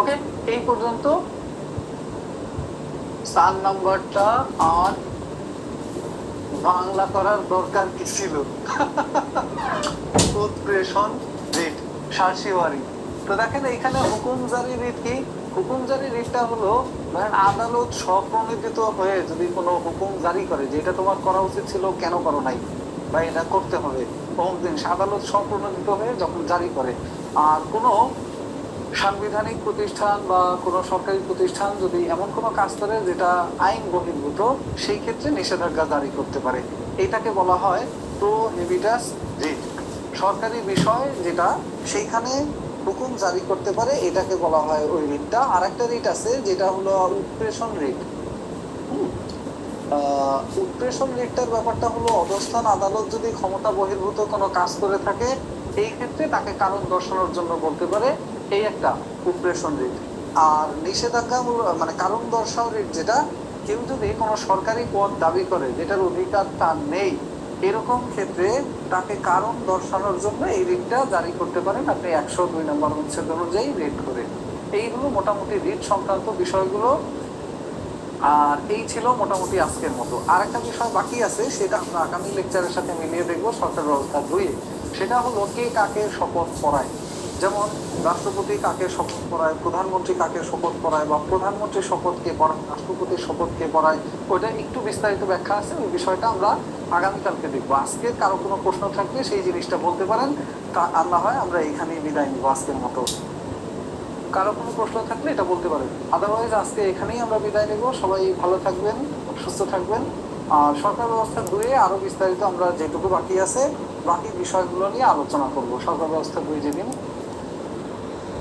ওকে, এই পর্যন্ত 4 নাম্বারটা আর বাংলা করার দরকার কি ছিল? উৎপ্রেষণ রিট, সার্সিওয়ারি। তো দেখেন এখানে হুকুম জারি রিট কি? হুকুম জারি রিটটা হলো ধরেন আদালত স্বপ্রণোদিত হয়ে যদি কোনো হুকুম জারি করে যে এটা তোমার করা উচিত ছিল, কেন করো নাই, বা এটা করতে হবে, অমুক জিনিস আদালত স্বপ্রণোদিত হয়ে যখন জারি করে। আর কোনো সাংবিধানিক প্রতিষ্ঠান বা কোনো সরকারি প্রতিষ্ঠান যদি এমন কোনো কাজ করে যেটা আইন বহির্ভূত, সেই ক্ষেত্রে নিষেধাজ্ঞা জারি করতে পারে। এটাকে বলা হয় প্রোহিবিটাস রিট। সরকারি বিষয় যেটা সেইখানে হুকুম জারি করতে পারে, এটাকে বলা হয় ওই রিটটা। আর একটা রিট আছে যেটা হলো উৎপ্রেষণ রিট। উৎপ্রেষণ রিটটার ব্যাপারটা হলো অবস্থান আদালত যদি ক্ষমতা বহির্ভূত কোনো কাজ করে থাকে, এই ক্ষেত্রে তাকে কারণ দর্শানোর জন্য বলতে পারে, এই একটা উৎপ্রেষণ রিট। আর নিষেধাজ্ঞা মানে কারণ দর্শাও রিট যেটা, কেউ যদি কোনো সরকারি পদ দাবি করে যেটার অধিকার তার নেই, এরকম ক্ষেত্রে তাকে কারণ দর্শানোর জন্য এই রিটটা জারি করতে পারেন আপনি 102 নম্বর অনুচ্ছেদ অনুযায়ী রিট করে। এইগুলো মোটামুটি রিট সংক্রান্ত বিষয়গুলো। আর এই ছিল মোটামুটি আজকের মতো। আর একটা বিষয় বাকি আছে, সেটা আমরা আগামী লেকচারের সাথে মিলিয়ে দেখবো সরকার ব্যবস্থা 2। সেটা হলো কে কাকে শপথ পড়ায়। যেমন রাষ্ট্রপতি কাকে শপথ পড়ায়, প্রধানমন্ত্রী কাকে শপথ পড়ায়, বা প্রধানমন্ত্রীর শপথ কে পড়ায়, রাষ্ট্রপতির শপথ কে পড়ায়, ওইটা একটু বিস্তারিত ব্যাখ্যা আছে। ওই বিষয়টা আমরা আগামীকালকে দেখবো। আজকে কারো কোনো প্রশ্ন থাকলে সেই জিনিসটা বলতে পারেন, তা আর না হয় আমরা এখানেই বিদায় নিব আজকের মতো। কারো কোনো প্রশ্ন থাকলে এটা বলতে পারেন, আদারওয়াইজ আজকে এখানেই আমরা বিদায় নেব। সবাই ভালো থাকবেন, সুস্থ থাকবেন। আর সরকার ব্যবস্থা 2 আরো বিস্তারিত আমরা যেটুকু বাকি আছে বাকি বিষয়গুলো নিয়ে আলোচনা করব। সরকার ব্যবস্থা বই যেদিন